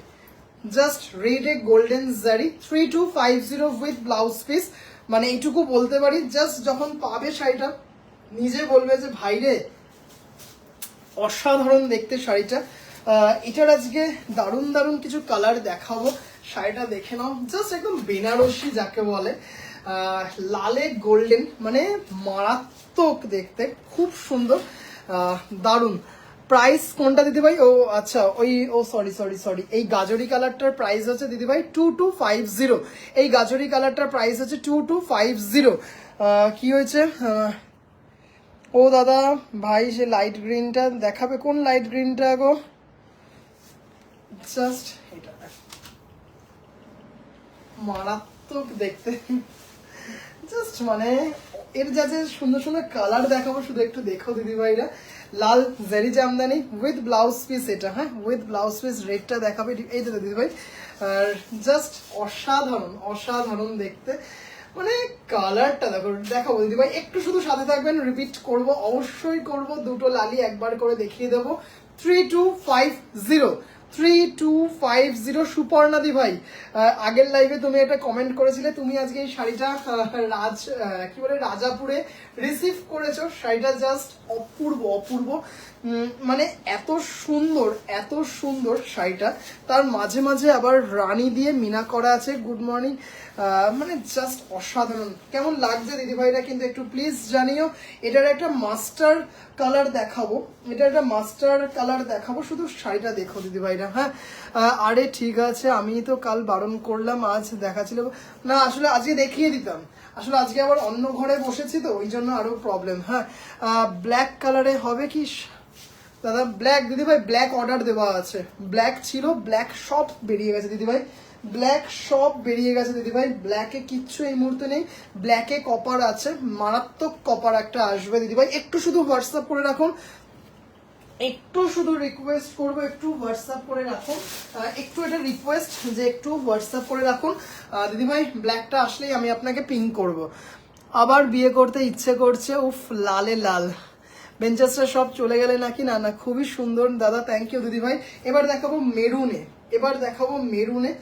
[SPEAKER 1] জাস্ট রেডে গোল্ডেন জারি 3250 উইথ ব্লাউজ পিস। মানে এইটুকু বলতে পারি, জাস্ট যখন পাবে শাড়িটা নিজে বলবে যে ভাইরে অসাধারণ দেখতে শাড়িটা। এটার আজকে দারুণ কিছু কালার দেখাবো, শাড়িটা দেখে নাও, জাস্ট একদম বেনারসি যাকে বলে, লালে গোল্ডেন, মানে মারাত্মক দেখতে, খুব সুন্দর। দারুণ। প্রাইস কোনটা দিদিভাই? ও আচ্ছা, সরি, এই গাজরি কালারটার প্রাইস হচ্ছে দিদিভাই 2250। এই গাজরি কালারটার প্রাইস হচ্ছে 2250। কি হয়েছে? ও দাদা ভাই, সে লাইট গ্রিনটা দেখাবে, কোন লাইট গ্রিনটা গো? জাস্ট এটা মারাত্মক দেখতে, জাস্ট মানে এর যা যে সুন্দর সুন্দর কালার দেখাবো, শুধু একটু দেখো দিদিভাইরা। লাল জেরি জামদানি উইথ ব্লাউজ পিস, এটা হ্যাঁ উইথ ব্লাউজ পিস, রেডটা দেখাবে এই তো দিদিভাই। আর জাস্ট অসাধারণ অসাধারণ দেখতে, মানে কালারটা দেখো, দেখাবো দিদিভাই, একটু শুধু সাথে থাকবেন, রিপিট করব, অবশ্যই করব, দুটো লালি একবার করে দেখিয়ে দেবো। 3250, 3250। সুপর্ণাদি ভাই, আগের লাইভে তুমি একটা কমেন্ট করেছিলে, তুমি আজকে এই শাড়িটা কি বলে রাজাপুরে রিসিভ করেছো। শাড়িটা জাস্ট অপূর্ব অপূর্ব, মানে এত সুন্দর এত সুন্দর শাড়িটা, তার মাঝে মাঝে আবার রানী দিয়ে মিনা করা আছে। গুড মর্নিং, মানে জাস্ট অসাধারণ। কেমন লাগছে দিদিভাইরা কিন্তু একটু প্লিজ জানিও। এটার একটা মাস্টার কালার দেখাবো, শুধু শাড়িটা দেখো দিদিভাইরা। হ্যাঁ আরে ঠিক আছে, আমি তো কাল বারণ করলাম, আজ দেখাচ্ছিল না, আসলে আজকে দেখিয়ে দিতাম, আসলে আজকে আবার অন্য ঘরে বসেছি তো, ওই জন্য আরো প্রবলেম। হ্যাঁ ব্ল্যাক কালারে হবে কি দাদা? ব্ল্যাক দিদিভাই, ব্ল্যাক অর্ডার দেওয়া আছে, ব্ল্যাক ছিল, ব্ল্যাক সব বেরিয়ে গেছে দিদিভাই, ব্ল্যাক সব বেরিয়ে গেছে দিদিভাই। ব্ল্যাকে কিচ্ছু এই মুহূর্তে নেই, ব্ল্যাকে কপার আছে, মারাত্মক কপার একটা আসবে দিদিভাই। একটু শুধু হোয়াটসঅ্যাপ করে রাখুন, একটু শুধু রিকোয়েস্ট করবো, একটু হোয়াটসঅ্যাপ করে রাখুন, একটু এটা রিকোয়েস্ট যে একটু হোয়াটসঅ্যাপ করে রাখুন দিদিভাই। ব্ল্যাকটা আসলেই আমি আপনাকে পিং করব। আবার বিয়ে করতে ইচ্ছে করছে, উফ লালে লাল। বেঞ্চাসটা সব চলে গেলে নাকি? না না, খুবই সুন্দর দাদা, থ্যাংক ইউ দিদিভাই। এবার দেখাবো মেরুনে,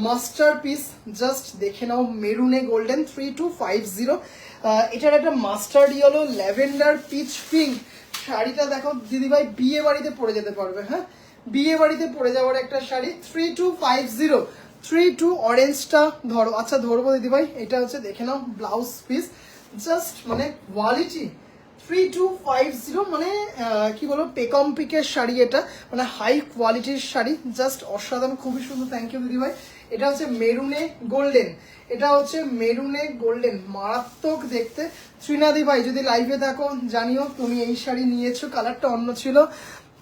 [SPEAKER 1] মাস্টার পিস, জাস্ট দেখে নাও, মেরুনে গোল্ডেন 3250। এটার একটা mustard yellow, lavender, pitch pink শাড়িটা দেখো দিদিভাই, বিয়ে বাড়িতে পরে যেতে পারবে। হ্যাঁ বিয়ে বাড়িতে পরে যাওয়ার একটা শাড়ি, 3250। 32 অরেঞ্জটা ধরো, আচ্ছা ধরবো দিদিভাই। এটা হচ্ছে দেখে নাও ব্লাউজ পিস, জাস্ট মানে কোয়ালিটি। 3250 মানে কি বলবো, পেকম পিকের শাড়ি, এটা মানে হাই কোয়ালিটির শাড়ি, জাস্ট অসাধারণ, খুবই সুন্দর, থ্যাংক ইউ দিদিভাই। এটা হচ্ছে মেরুনে গোল্ডেন, মারাত্মক দেখতে। শ্রীনাদি ভাই যদি লাইভে থাকো জানিও, তুমি এই শাড়ি নিয়েছো, কালারটা অন্য ছিল।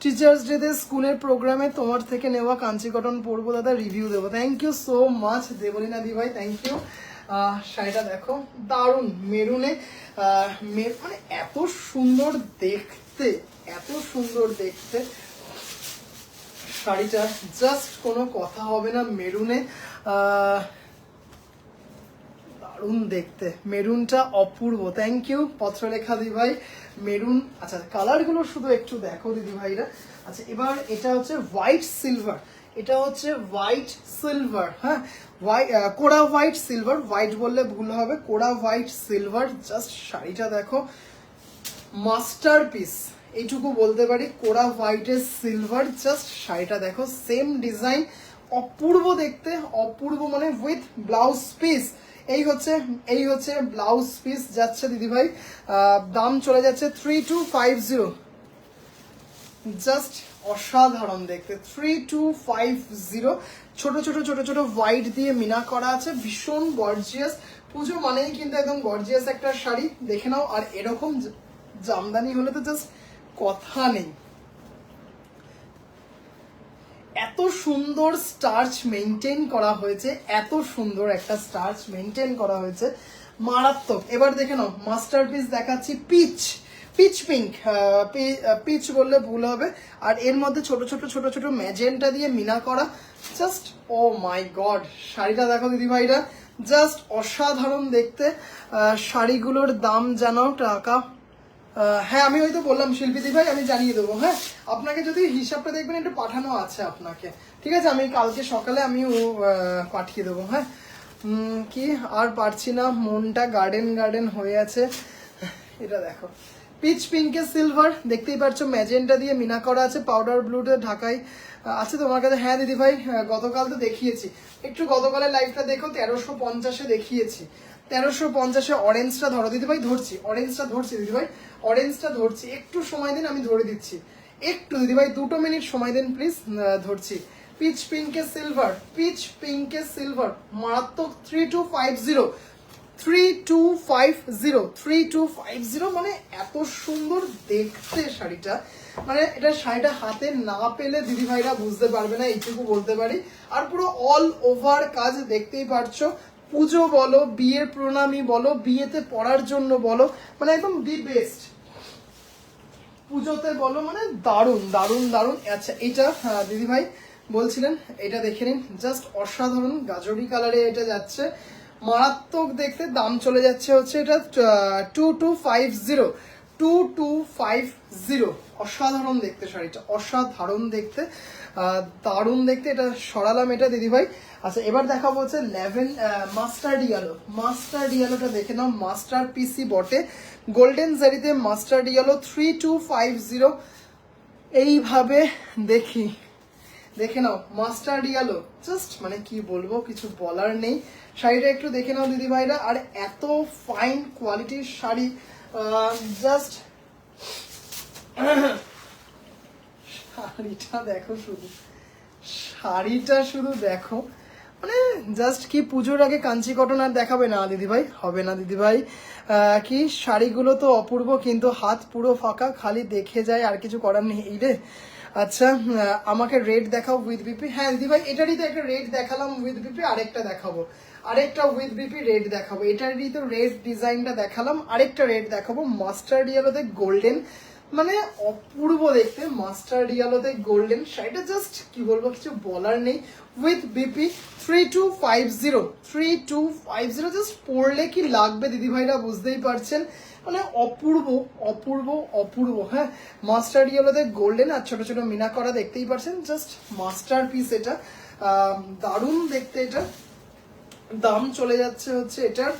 [SPEAKER 1] টিচার্স ডেতে স্কুলের প্রোগ্রামে তোমার থেকে নেওয়া কাঞ্চি কটন পরবো দাদা, রিভিউ দেবো। Thank you so much Debolina দি ভাই, থ্যাংক ইউ। শাড়িটা দেখো দারুণ, মেরুনে, মানে এত সুন্দর দেখতে, শাড়িটা জাস্ট কোনো কথা হবে না। মেরুনে দারুণ দেখতে, মেরুনটা অপূর্ব, থ্যাংক ইউ পত্রলেখা দি ভাই। মেরুন, আচ্ছা কালারগুলো শুধু একটু দেখো দিদি ভাইরা। আচ্ছা এবার এটা হচ্ছে হোয়াইট সিলভার, হ্যাঁ কোড়া হোয়াইট সিলভার, হোয়াইট বললে ভুল হবে, কোড়া হোয়াইট সিলভার, জাস্ট শাড়িটা দেখো, মাস্টার পিস, এইটুকু বলতে পারি, কোড়া হোয়াইটের সিলভার, জাস্ট শাড়িটা দেখো, সেম ডিজাইন, অপূর্ব দেখতে, অপূর্ব মানে উইথ ব্লাউজ পিস। এই হচ্ছে ব্লাউজ পিস যাচ্ছে দিদিভাই, দাম চলে যাচ্ছে 3250, জাস্ট অসাধারণ দেখতে, 3250। ছোট ছোট হোয়াইট দিয়ে মিনা করা আছে, ভীষণ গর্জিয়াস। পুজো মানেই কিন্তু একদম গর্জিয়াস একটা শাড়ি, দেখে নাও। আর এরকম জামদানি হলে তো জাস্ট কথা নেই, এত সুন্দর স্টার্চ মেনটেন করা হয়েছে, মারাত্মক। এবার দেখে নাও মাস্টারপিস দেখাচ্ছি, পিচ পিঙ্ক, পিচ বললে ভুল হবে। আর এর মধ্যে ছোট ছোট ম্যাজেন্টা দিয়ে মিনা করা, জাস্ট ও মাই গড, শাড়িটা দেখো দিদিভাইরা, জাস্ট অসাধারণ দেখতে। শাড়িগুলোর দাম জানাও টাকা, হ্যাঁ আমি হয়তো বললাম শিল্পীদি ভাই, আমি জানিয়ে দেবো। হ্যাঁ আপনাকে যদি হিসাবটা দেখবেন একটু পাঠানো আছে আপনাকে, ঠিক আছে, আমি কালকে সকালে আমি পাঠিয়ে দেবো। হ্যাঁ কি আর পারছি না, মনটা গার্ডেন হয়ে আছে। এটা দেখো পিচ পিঙ্কে সিলভার, দেখতেই পাচ্ছ ম্যাজেন্টা দিয়ে মিনা করা আছে, পাউডার ব্লুতে ঢাকাই আছে তোমার কাছে। হ্যাঁ দিদি ভাই গতকাল তো দেখিয়েছি, একটু গতকালের লাইভটা দেখো, 1350-এ দেখিয়েছি, 1350-এ অরেঞ্জটা ধরো দিদিভাই, ধরছি অরেঞ্জটা, ধরছি দিদিভাই অরেঞ্জটা ধরছি, একটু সময় দিন আমি ধরে দিচ্ছি, একটু দিদিভাই 2 মিনিট সময় দিন প্লিজ, ধরছি। পিচ পিঙ্কে সিলভার, পিচ পিঙ্কে সিলভার, মারাত্মক 3250, 3250, মানে এত সুন্দর দেখতে শাড়িটা, মানে এটা শাড়িটা হাতে না পেলে দিদিভাইরা বুঝতে পারবে না, এইটুকু বলতে পারি। আর পুরো অল ওভার কাজ দেখতেই পারছো, পুজো বলো, বিয়ের প্রণামী বলো, বিয়েতে পরার জন্য বলো, মানে একদম দি বেস্ট, পুজোতে বলো, মানে দারুণ দারুণ দারুণ। আচ্ছা এইটা দিদিভাই বলছিলেন, এটা দেখে নিন, জাস্ট অসাধারণ গাজরি কালারে এটা যাচ্ছে, মারাত্মক দেখতে, দাম চলে যাচ্ছে হচ্ছে এটা 2250, অসাধারণ দেখতে শাড়িটা, অসাধারণ দেখতে, দারুণ দেখতে। এটা সরালাম এটা দিদিভাই। আচ্ছা এবার দেখা বলছে মাস্টার্ড ইয়েলো, মাস্টার্ড ইয়েলোটা দেখে নাও, মাস্টার পিসি বটে, গোল্ডেন জারিতে মাস্টার্ড ইয়েলো 3250, এইভাবে দেখি, দেখে নাও মাস্টার্ড ইয়েলো, জাস্ট মানে কি বলবো, কিছু বলার নেই। শাড়িটা একটু দেখে নাও দিদি ভাইরা, আর এত ফাইন কোয়ালিটির শাড়ি, জাস্ট শাড়িটা দেখো শুধু, শাড়িটা শুধু দেখো, মানে জাস্ট কি পুজোর আগে কাঞ্চি কটন আর দেখাবে না দিদিভাই, হবে না দিদিভাই, কি শাড়িগুলো তো অপূর্ব, কিন্তু হাত পুরো ফাঁকা, খালি দেখে যায়, আর কিছু করার নেই এই রে। আচ্ছা আমাকে রেড দেখাও উইথ বিপি, হ্যাঁ দিদিভাই এটারই তো একটা রেড দেখালাম উইথ বিপি, আরেকটা দেখাবো, আরেকটা উইথ বিপি রেড দেখাবো, এটারই তো রেড ডিজাইনটা দেখালাম, আরেকটা রেড দেখাবো, মাস্টার্ড ইয়েলোতে গোল্ডেন, মানে অপূর্ব দেখতে, মাস্টার্ড ইয়েলোতে গোল্ডেন শাড়িটা, জাস্ট কি বলবো, কিছু বলার নেই, উইথ বিপি 3250, জাস্ট পরলে কি লাগবে দিদিভাইরা বুঝতেই পারছেন, মানে অপূর্ব অপূর্ব অপূর্ব। হ্যাঁ মাস্টার্ড ইয়েলোতে গোল্ডেন আর ছোট ছোট মিনা করা, দেখতেই পারছেন, জাস্ট মাস্টার পিস এটা, দারুণ দেখতে এটা। দাম চলে যাচ্ছে হচ্ছে এটার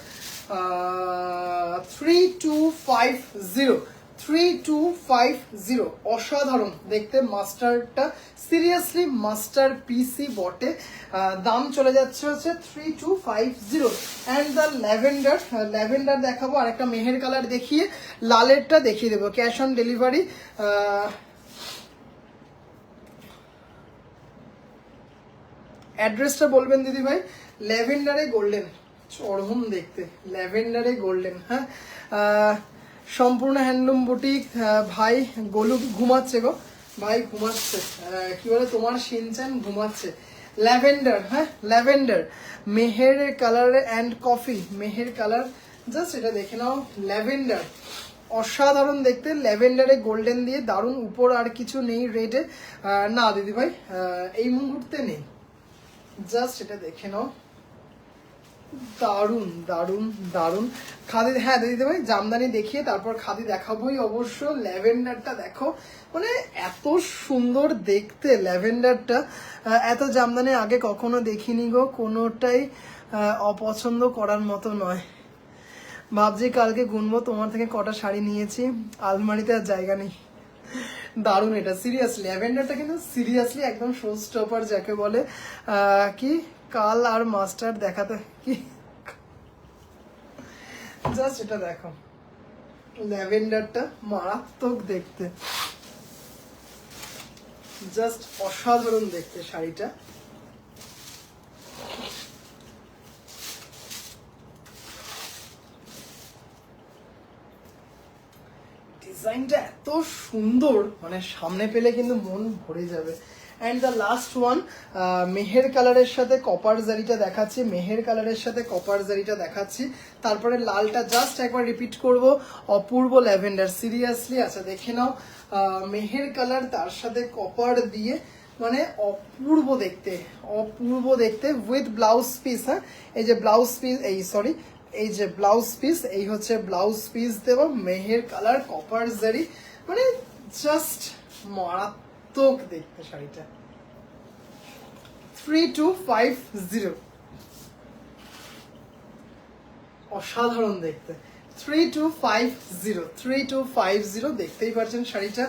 [SPEAKER 1] 3250, অসাধারণ দেখতে মাস্টারটা, সিরিয়াসলি মাস্টার পিসি বটে, দাম চলে যাচ্ছে হচ্ছে 3250। অ্যান্ড দ্য ল্যাভেন্ডার, ল্যাভেন্ডার দেখাবো, আর একটা মেহের কালার দেখিয়ে লালেরটা দেখিয়ে দেবো, ক্যাশ অন ডেলিভারি। অ্যাড্রেসটা বলবেন দিদি ভাই। ল্যাভেন্ডারে গোল্ডেন, চরম দেখতে, ল্যাভেন্ডারে গোল্ডেন। হ্যাঁ সম্পূর্ণ হ্যান্ডলুম বুটিক, ভাই গোলু ঘুমাচ্ছে গো, ভাই ঘুমাচ্ছে, কি বলে তোমার সিনচান ঘুমাচ্ছে। ল্যাভেন্ডার, হ্যাঁ lavender, Meher colour and coffee, Meher colour, just এটা দেখে নাও, ল্যাভেন্ডার অসাধারণ দেখতে, ল্যাভেন্ডারে গোল্ডেন দিয়ে দারুণ। উপর আর কিছু নেই রেডে, না দিদিভাই এই মুহূর্তে নেই, জাস্ট এটা দেখে নাও, দারুণ দারুণ দারুণ। খাদি, হ্যাঁ দিদিভাই জামদানি দেখিয়ে তারপর খাদি দেখাবোই অবশ্য। ল্যাভেন্ডারটা দেখো, মানে এত সুন্দর দেখতে ল্যাভেন্ডারটা, এত জামদানি আগে কখনো দেখিনি গো, কোনোটাই অপছন্দ করার মতো নয়। ভাবছি কালকে গুনবো তোমার থেকে কটা শাড়ি নিয়েছি, আলমারিতে আর জায়গা নেই। দারুণ এটা, সিরিয়াসলি ল্যাভেন্ডারটা কিন্তু সিরিয়াসলি একদম শো স্টপার যাকে বলে। কি কাল আর মাস্টার দেখাতে, কি জাস্ট এটা দেখো, ল্যাভেন্ডারটা মারাত্মক দেখতে, জাস্ট অসাধারণ দেখতে শাড়িটা। ডিজাইনটা এত সুন্দর, মানে সামনে পেলে কিন্তু মন ভরে যাবে। And the last one, Meher কালারের সাথে কপার জারিটা দেখাচ্ছি, মেহের কালারের সাথে কপার জারিটা দেখাচ্ছি, তারপরে লালটা জাস্ট একবার রিপিট করব, অপূর্ব ল্যাভেন্ডার সিরিয়াসলি। আচ্ছা দেখে নাও, মেহের কালার তার সাথে কপার দিয়ে, মানে অপূর্ব দেখতে, অপূর্ব দেখতে, উইথ ব্লাউজ পিস। হ্যাঁ এই যে ব্লাউজ পিস, এই সরি এই যে ব্লাউজ পিস, এই হচ্ছে ব্লাউজ পিস দেব, মেহের কালার কপার জারি, মানে জাস্ট মারাত্মক দেখতে শাড়িটা। 3250, অসাধারণ দেখতে, 3250 দেখতেই পাচ্ছেন শাড়িটা।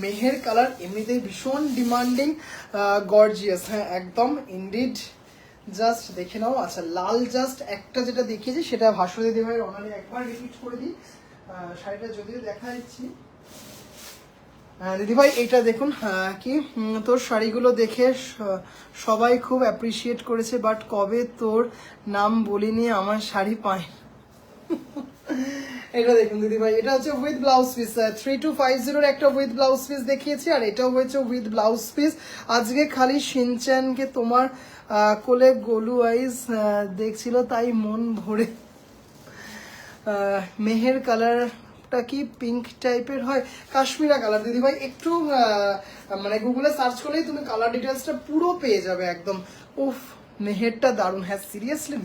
[SPEAKER 1] মেহের কালার এমনিতেই ভীষণ ডিমান্ডিং, গর্জিয়াস, হ্যাঁ একদম ইনডিড, জাস্ট দেখে নাও। আচ্ছা লাল জাস্ট একটা যেটা দেখিয়েছি সেটা ভাস্বর দিদি ভাইয়ের অনারে একবার রিপিট করে দিই। শাড়িটা যদিও দেখা যাচ্ছি দিদি ভাই এইটা দেখুন কি তোর শাড়িগুলো দেখে সবাই খুব অ্যাপ্রিসিয়েট করেছে, বাট কবে তোর নাম বলিনি আমার শাড়ি পায়। এটা দেখুন দিদি ভাই, এটা হচ্ছে উইথ ব্লাউজ পিস 3250 একটা উইথ ব্লাউজ পিস দেখিয়েছি, আর এটাও হচ্ছে উইথ ব্লাউজ পিস। আজকে খালি শিনচ্যানকে তোমার কোলে গোলু আইস দেখছিল তাই মন ভরে। মেহের কালারটা কি পিঙ্ক টাইপের হয়? কাশ্মীরা কালার দিদি ভাই, একটু মানে গুগলে সার্চ করলেই তুমি কালার ডিটেলসটা পুরো পেয়ে যাবে একদম। উফ মেহেরটা দারুণ, হ্যাঁ সিরিয়াসলি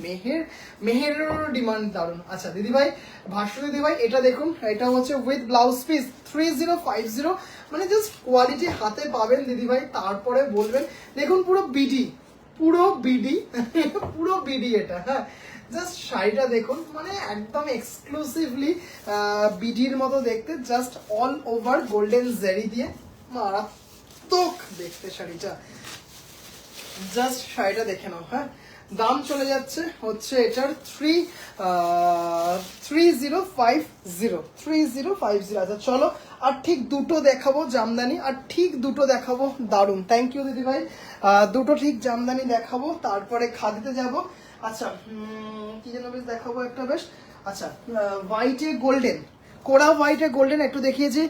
[SPEAKER 1] মেহেরেরও ডিমান্ড দারুণ। আচ্ছা দিদি ভাই ভাস্বর দিদি ভাই এটা দেখুন, এটা হচ্ছে উইথ ব্লাউজ পিস 3050, মানে জাস্ট কোয়ালিটি হাতে পাবেন দিদি ভাই, তারপরে বলবেন। দেখুন পুরো বিডি পুরো বিডি এটা, হ্যাঁ জাস্ট শাড়িটা দেখুন, মানে একদম এক্সক্লুসিভলি বিডির মতো দেখতে, just all over golden Jerry দিয়ে মারাত্মক দেখতে শাড়িটা। জাস্ট শাড়িটা দেখে নাও। হ্যাঁ দাম চলে যাচ্ছে হচ্ছে এটার 3050। আচ্ছা চলো আর ঠিক দুটো দেখাবো জামদানি, আর ঠিক দুটো দেখাবো দারুন। থ্যাংক ইউ দিদি ভাই, দুটো ঠিক জামদানি দেখাবো, তারপরে খাদিতে যাব। আচ্ছা কি যেন বেশ দেখাবো একটা বেশ, আচ্ছা হোয়াইটে গোল্ডেন, কোরা হোয়াইটে গোল্ডেন একটু দেখিয়েছি,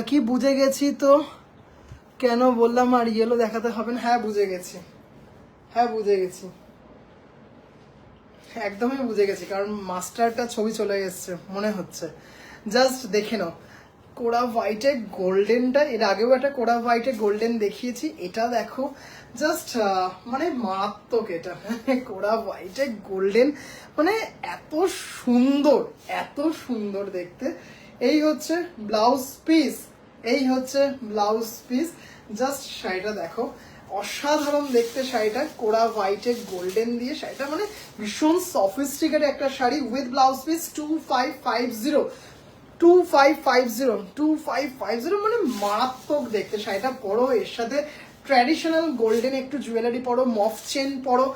[SPEAKER 1] কি বুঝে গেছি তো কেন বললাম আর ইয়েলো দেখাতে হবে না। হ্যাঁ বুঝে গেছি, একদমই বুঝে গেছি, কারণ মাস্টারটা ছবি চলে এসছে মনে হচ্ছে। জাস্ট দেখে নাও কোরা হোয়াইটে গোল্ডেনটা, এর আগেও একটা কোরা হোয়াইটে গোল্ডেন দেখিয়েছি, এটা দেখো জাস্ট মানে মারাত্মক এটা। কোরা হোয়াইটে গোল্ডেন মানে এত সুন্দর দেখতে। এই হচ্ছে ব্লাউজ পিস, জাস্ট শাড়িটা দেখো অসাধারণ দেখতে শাড়িটা, কোরা হোয়াইটে গোল্ডেন দিয়ে শাড়িটা, মানে ভীষণ সফিস্টিকেটেড একটা শাড়ি উইথ ব্লাউজ পিস 2550, মানে মারাত্মক দেখতে শাড়িটা। পরো এর সাথে ট্র্যাডিশনাল গোল্ডেন একটু জুয়েলারি পরো, মফ চেন পরো,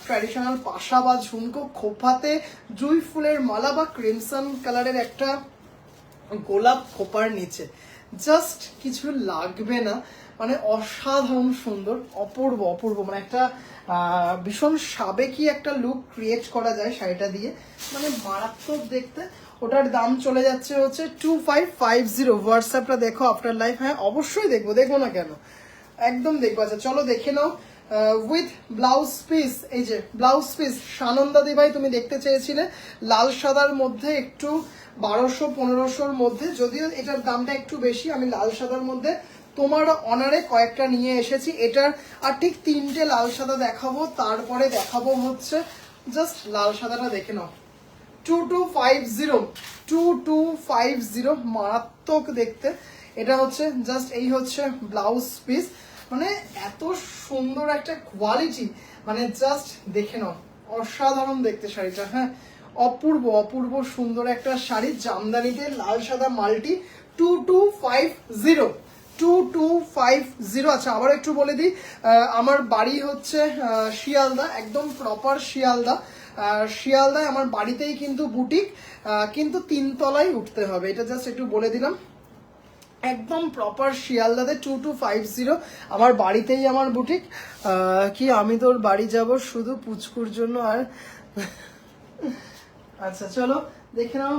[SPEAKER 1] ট্র্যাডিশনাল পাশা বা ঝুমকো, খোপাতে জুই ফুলের মালা বা ক্রিমসন কালারের একটা গোলাপ খোপার নিচে, জাস্ট কিছু লাগবে না, মানে অসাধারণ সুন্দর, অপূর্ব, মানে একটা ভীষণ সাবেকি একটা লুক ক্রিয়েট করা যায় শাড়িটা দিয়ে, মানে মারাত্মক দেখতে। ওটার দাম চলে যাচ্ছে হচ্ছে 2550। হোয়াটসঅ্যাপটা দেখো আফটার লাইফ, হ্যাঁ অবশ্যই দেখবো না কেন, একদম দেখবো। আচ্ছা চলো দেখে নাও উইথ ব্লাউজ পিস, এই যে ব্লাউজ পিস সানন্দা দি ভাই তুমি দেখতে চেয়েছিলে লাল সাদার মধ্যে, একটু 1200-1500-র মধ্যে, যদিও এটার দামটা একটু বেশি, আমি লাল সাদার মধ্যে তোমার অনারে কয়েকটা নিয়ে এসেছি। এটার আর ঠিক 3টে লাল সাদা দেখাবো, তারপরে দেখাবো হচ্ছে জাস্ট লাল সাদাটা দেখে নাও 2250, মারাত্মক দেখতে। এটা হচ্ছে জাস্ট এই হচ্ছে ব্লাউজ পিস, মানে এত সুন্দর একটা কোয়ালিটি, মানে জাস্ট দেখে নাও অসাধারণ দেখতে শাড়িটা। হ্যাঁ অপূর্ব সুন্দর একটা শাড়ি, জামদানিতে লাল সাদা মাল্টি 2250। আচ্ছা আবার একটু বলে দিই, আমার বাড়ি হচ্ছে শিয়ালদা, একদম প্রপার শিয়ালদায় আমার বাড়িতেই কিন্তু বুটিক, কিন্তু 3 তলায় উঠতে হবে, এটা জাস্ট একটু বলে দিলাম। একদম প্রপার শিয়ালদাতে 2250, আমার বাড়িতেই আমার বুটিক। কি আমি তোর বাড়ি যাব শুধু পুচকুর জন্য আর আচ্ছা চলো দেখে নাও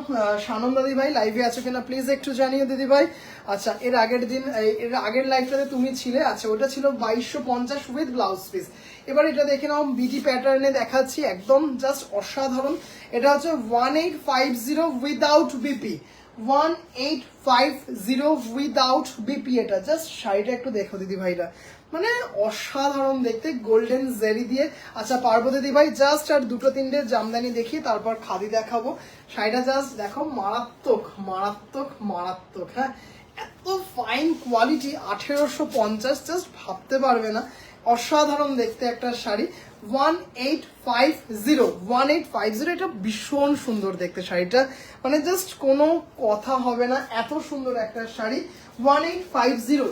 [SPEAKER 1] সানন্দা দি ভাই লাইভে আছো কিনা প্লিজ একটু জানিও দিদি ভাই। আচ্ছা এর আগের লাইভটাতে তুমি ছিলে, আচ্ছা ওটা ছিল 2250 উইথ ব্লাউজ পিস। এবার এটা দেখে নাও বিডি প্যাটার্নে দেখাচ্ছি, একদম জাস্ট অসাধারণ। এটা হচ্ছে 1850 উইদাউট বিপি, 1850 উইদাউট বিপি। এটা জাস্ট শাড়িটা একটু দেখো দিদি ভাইরা, মানে অসাধারণ দেখতে গোল্ডেন জেরি দিয়ে। আচ্ছা পার্বতী দি ভাই জাস্ট আর 2-3টে জামদানি দেখি তারপর খাদি দেখাবো। শাড়িটা জাস্ট দেখো মারাত্মক, হ্যাঁ এত ফাইন কোয়ালিটি 1850, জাস্ট ভাবতে পারবে না, অসাধারণ দেখতে একটা শাড়ি 1850। এটা ভীষণ সুন্দর দেখতে শাড়িটা, মানে জাস্ট কোনো কথা হবে না, এত সুন্দর একটা শাড়ি 1850।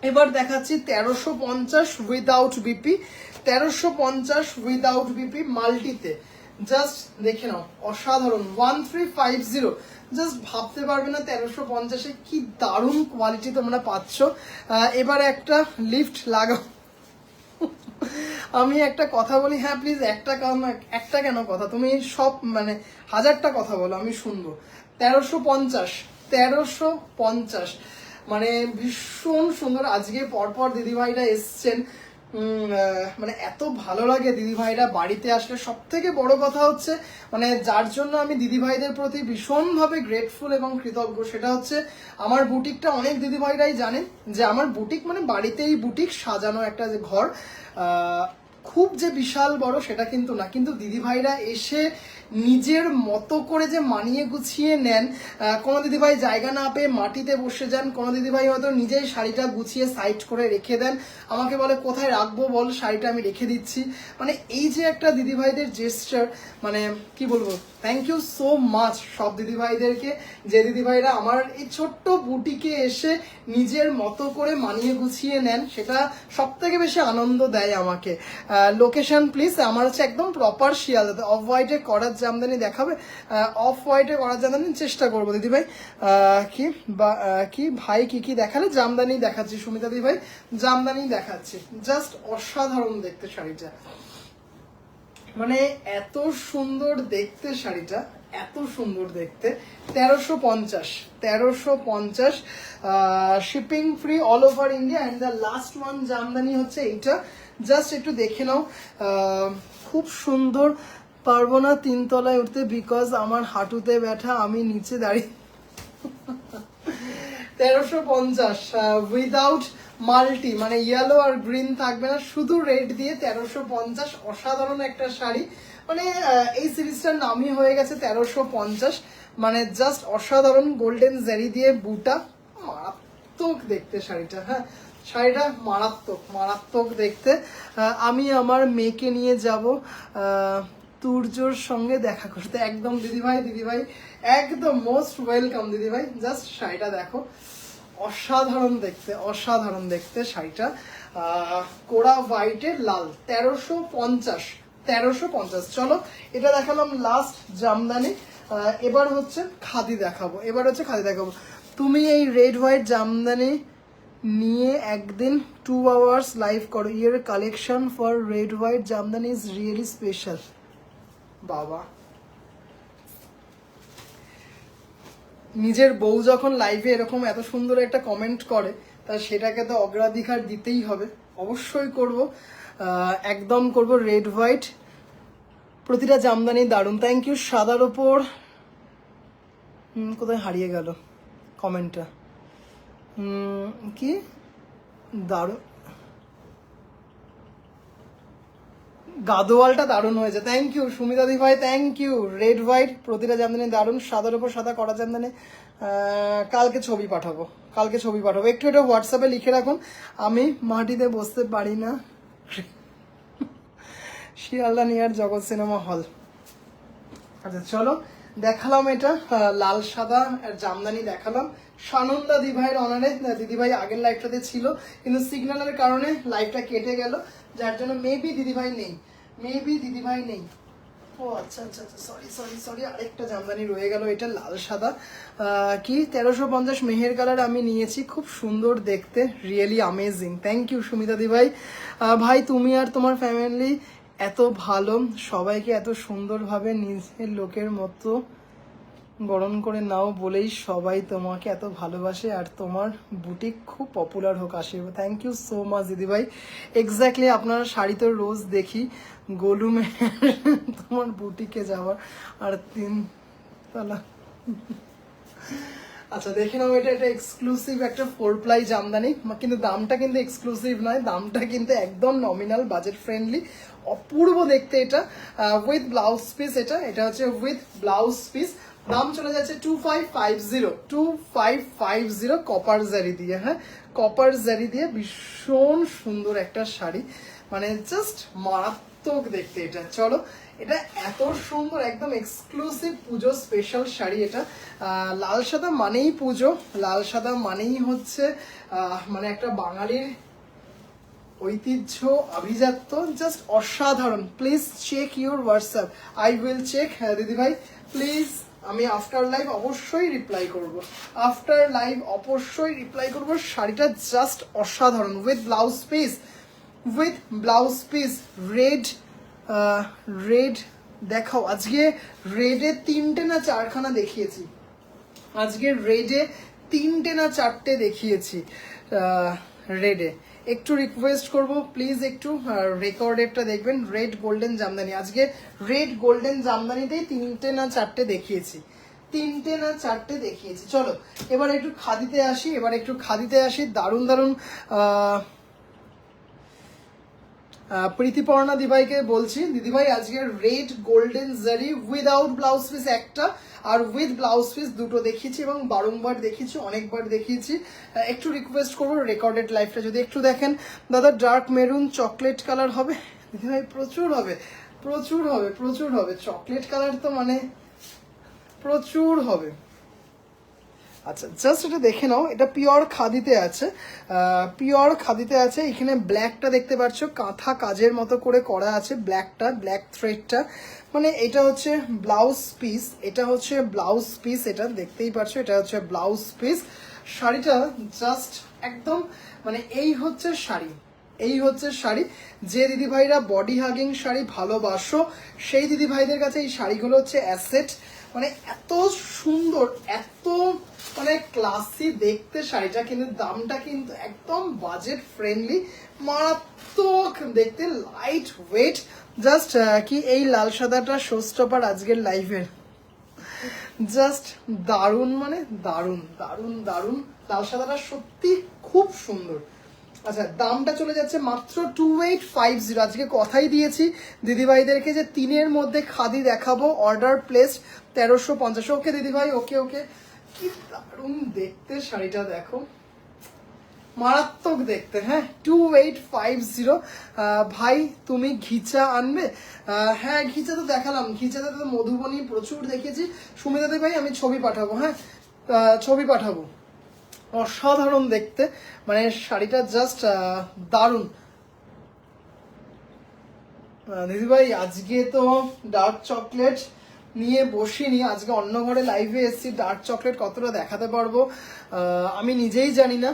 [SPEAKER 1] এবার দেখাচ্ছি 1350 উইদাউট বিপি, 1350 উইদাউট বিপি মাল্টিতে, জাস্ট দেখে নাও অসাধারণ 1350, জাস্ট ভাবতে পারবে না 1350-এ কি দারুণ কোয়ালিটি তোমরা পাচ্ছ। এবার একটা লিফট লাগাও। আমি একটা কথা বলি, হ্যাঁ প্লিজ একটা কেন কথা, তুমি সব মানে 1000টা কথা বলো, আমি শুনবো। 1350 মানে ভীষণ সুন্দর। আজকে পরপর দিদিভাইরা এসছেন, মানে এত ভালো লাগে দিদিভাইরা বাড়িতে আসলে। সব থেকে বড় কথা হচ্ছে মানে যার জন্য আমি দিদিভাইদের প্রতি ভীষণভাবে গ্রেটফুল এবং কৃতজ্ঞ, সেটা হচ্ছে আমার বুটিকটা। অনেক দিদিভাইরাই জানেন যে আমার বুটিক মানে বাড়িতেই বুটিক সাজানো একটা যে ঘর, খুব যে বিশাল বড় সেটা কিন্তু না, কিন্তু দিদিভাইরা এসে নিজের মতো করে যে মানিয়ে গুছিয়ে নেন। কোনো দিদিভাই জায়গা না পেয়ে মাটিতে বসে যান, কোনো দিদিভাই হয়তো নিজেই শাড়িটা গুছিয়ে সাইড করে রেখে দেন, আমাকে বলে কোথায় রাখবো বল, শাড়িটা আমি রেখে দিচ্ছি। মানে এই যে একটা দিদিভাইদের জেস্টার, মানে কি বলবো, থ্যাংক ইউ সো মাচ সব দিদিভাইদেরকে, যে দিদিভাইরা আমার এই ছোট্ট বুটিকে এসে নিজের মতো করে মানিয়ে গুছিয়ে নেন, সেটা সব থেকে বেশি আনন্দ দেয় আমাকে। লোকেশন প্লিজ, আমার হচ্ছে একদম প্রপার শিয়ালদাতে। অফ হোয়াইটে করার জামদানি দেখাবে? অফ হোয়াইটে করার জামদানি চেষ্টা করবো দিদিভাই। কি ভাই কি দেখালে? জামদানি দেখাচ্ছি সুমিতা দিদিভাই, জামদানি দেখাচ্ছি। জাস্ট অসাধারণ দেখতে শাড়িটা, মানে এত সুন্দর দেখতে শাড়িটা, এত সুন্দর দেখতে। 1350 shipping free all over India. And the last one Jamdani হচ্ছে এইটা, জাস্ট একটু দেখে নাও। খুব সুন্দর। পারবো না 3 তলায় উঠতে বিকজ আমার হাঁটুতে ব্যথা, আমি নিচে দাঁড়িয়ে। 1350 উইদাউট মাল্টি, মানে ইয়েলো আর গ্রিন থাকবে না, শুধু রেড দিয়ে 1350। অসাধারণ একটা শাড়ি, মানে এই সিরিজটার নামই হয়ে গেছে 1350, মানে জাস্ট অসাধারণ। গোল্ডেন জারি দিয়ে বুটা, মারাত্মক দেখতে শাড়িটা। হ্যাঁ শাড়িটা মারাত্মক দেখতে। আমি আমার মেয়েকে নিয়ে যাব তুর্যর সঙ্গে দেখা করতে। একদম দিদিভাই একদম মোস্ট ওয়েলকাম দিদিভাই। জাস্ট শাড়িটা দেখো, অসাধারণ দেখতে শাড়িটা। কোরা হোয়াইটের লাল, 1350। চলো এটা দেখালাম লাস্ট জামদানি। এবার হচ্ছে খাদি দেখাবো। তুমি এই রেড হোয়াইট জামদানি নিয়ে একদিন 2 hours লাইভ করো। ইয়ের collection for red white Jamdani is really special. বাবা, নিজের বউ যখন লাইভে এরকম এত সুন্দর একটা কমেন্ট করে, তা সেটাকে তো অগ্রাধিকার দিতেই হবে। অবশ্যই করব, একদম করব। রেড হোয়াইট প্রতিটা জামদানি দারুণ। Thank you. সাদার ওপর কোথায় হারিয়ে গেল কমেন্টটা? কি দারুণ, গাদোয়ালটা দারুণ হয়েছে। থ্যাংক ইউ সুমিতা দি ভাই, থ্যাংক ইউ। রেড হোয়াইট প্রতিটা জামদানি দারুণ, সাদার ওপর সাদা করা জামদানি। কালকে ছবি পাঠাবো। একটু এটা হোয়াটসঅ্যাপে লিখে রাখুন। আমি মাটিতে বসতে পারি না। শিয়ালদা নিয়ার জগৎ সিনেমা হল। আচ্ছা চলো, দেখালাম এটা লাল সাদা জামদানি দেখালাম সানন্দা দিভাইয়ের অনারে। দিদিভাই আগের লাইভটাতে ছিল, কিন্তু সিগন্যালের কারণে লাইভটা কেটে গেল, যার জন্য মেবি দিদিভাই নেই। ও আচ্ছা, সরি। আরেকটা জামদানি রয়ে গেল, এটা লাল সাদা। কি 1350 মেহের কালার আমি নিয়েছি, খুব সুন্দর দেখতে, really amazing. Thank you Sumita দিভাই। ভাই তুমি আর তোমার ফ্যামিলি এত ভালো, সবাইকে এত সুন্দরভাবে নিজের লোকের মতো বরণ করে নাও বলেই সবাই তোমাকে এত ভালোবাসে, আর তোমার বুটিক খুব পপুলার হোক, আশীর্বাদ। থ্যাংক ইউ সো মাচ দিদিভাই। এক্স্যাক্টলি আপনার শাড়ি তো রোজ দেখি গোলুমে, তোমার বুটিকে যাওয়ার আর 3 তলা। আচ্ছা দেখে নাও, এটা এক্সক্লুসিভ একটা 4 ply জামদানি, কিন্তু দামটা কিন্তু এক্সক্লুসিভ নয়, দামটা কিন্তু একদম নমিনাল, বাজেট ফ্রেন্ডলি, অপূর্ব দেখতে এটা। উইথ ব্লাউজ পিস, এটা হচ্ছে উইথ ব্লাউজ পিস। দাম চলে যাচ্ছে 2550 কপার জারি দিয়ে। হ্যাঁ কপার জারি দিয়ে ভীষণ সুন্দর একটা শাড়ি, মানে জাস্ট মারাত্মক দেখতে এটা। চলো, এটা এত সুন্দর, একদম এক্সক্লুসিভ পুজো স্পেশাল শাড়ি এটা। লাল সাদা মানেই পুজো, লাল সাদা মানেই হচ্ছে মানে একটা বাঙালির ঐতিহ্য আভিজাত্য জাস্ট অসাধারণ। Please check your WhatsApp, I will check. হ্যাঁ দিদিভাই প্লিজ, আমি আফটার লাইভ অবশ্যই রিপ্লাই করব, আফটার লাইভ অবশ্যই রিপ্লাই করব। শাড়িটা জাস্ট অসাধারণ, with blouse piece, with blouse piece red, red দেখাও। আজকে রেডে 3টে না 4খানা দেখিয়েছি, আজকে রেডে 3টে না 4টে দেখিয়েছি রেডে। একটু রিকোয়েস্ট করব প্লিজ একটু রেকর্ডেডটা দেখবেন। রেড গোল্ডেন জামদানি, আজকে রেড গোল্ডেন জামদানিতেই 3টে না 4টে দেখিয়েছি, 3টে না 4টে দেখিয়েছি। চলো এবার একটু খাদিতে আসি, এবার একটু খাদিতে আসি। দারুণ দারুণ প্রীতিপর্ণা দিদিভাইকে বলছি, দিদিভাই আজকে রেড গোল্ডেন জারি উইদাউট ব্লাউজ পিস একটা আর উইথ ব্লাউজ পিস দুটো দেখিয়েছি এবং বারংবার দেখিয়েছি, অনেকবার দেখিয়েছি। একটু রিকোয়েস্ট করবো রেকর্ডেড লাইভটা যদি একটু দেখেন। দাদা ডার্ক মেরুন চকলেট কালার হবে দিদিভাই? প্রচুর হবে, প্রচুর হবে, প্রচুর হবে। চকলেট কালার তো মানে প্রচুর হবে। আচ্ছা জাস্ট এটা দেখে নাও, এটা পিওর খাদিতে আছে, পিওর খাদিতে আছে। এখানে ব্ল্যাকটা দেখতে পাচ্ছ কাঁথা কাজের মতো করে করা আছে, ব্ল্যাকটা, ব্ল্যাক থ্রেডটা, মানে এটা হচ্ছে ব্লাউজ পিস, এটা হচ্ছে ব্লাউজ পিস, এটা দেখতেই পাচ্ছ, এটা হচ্ছে ব্লাউজ পিস। শাড়িটা জাস্ট একদম মানে এই হচ্ছে শাড়ি, এই হচ্ছে শাড়ি। যে দিদিভাইরা বডি হাগিং শাড়ি ভালোবাসো সেই দিদিভাইদের কাছে এই শাড়িগুলো হচ্ছে অ্যাসেট। মানে এত সুন্দর, এত মানে ক্লাসি দেখতে শাড়িটা, কিন্তু দামটা কিন্তু একদম বাজেট ফ্রেন্ডলি, মারাত্মক দেখতে, লাইট ওয়েট। জাস্ট কি এই লাল সাদাটা শো স্টপার আজকের লাইভের, জাস্ট দারুণ, মানে দারুণ দারুণ দারুণ। লাল সাদাটা সত্যি খুব সুন্দর। আচ্ছা দামটা চলে যাচ্ছে মাত্র 2850। আজকে কথাই দিয়েছি দিদিভাইদেরকে যে 3-এর মধ্যে খাদি দেখাবো, অর্ডার প্লেস 1350। ওকে দিদিভাই, ওকে ওকে। কি দারুণ দেখতে শাড়িটা, দেখো মারাত্মক দেখতে। হ্যাঁ 2850। ভাই তুমি ঘিচা আনবে? হ্যাঁ ঘিচা তো দেখালাম, ঘিচাতে তো মধুবনী প্রচুর দেখেছি। সুমিতা দি ভাই আমি ছবি পাঠাবো, হ্যাঁ ছবি পাঠাবো। অসাধারণ দেখতে, মানে শাড়িটা জাস্ট দারুণ। দিদিভাই আজকে তো ডার্ক চকলেট নিয়ে বসিনি, আজকে অন্য ঘরে লাইভে এসেছি। ডার্ক চকলেট কতটা দেখাতে পারবো আমি নিজেই জানি না।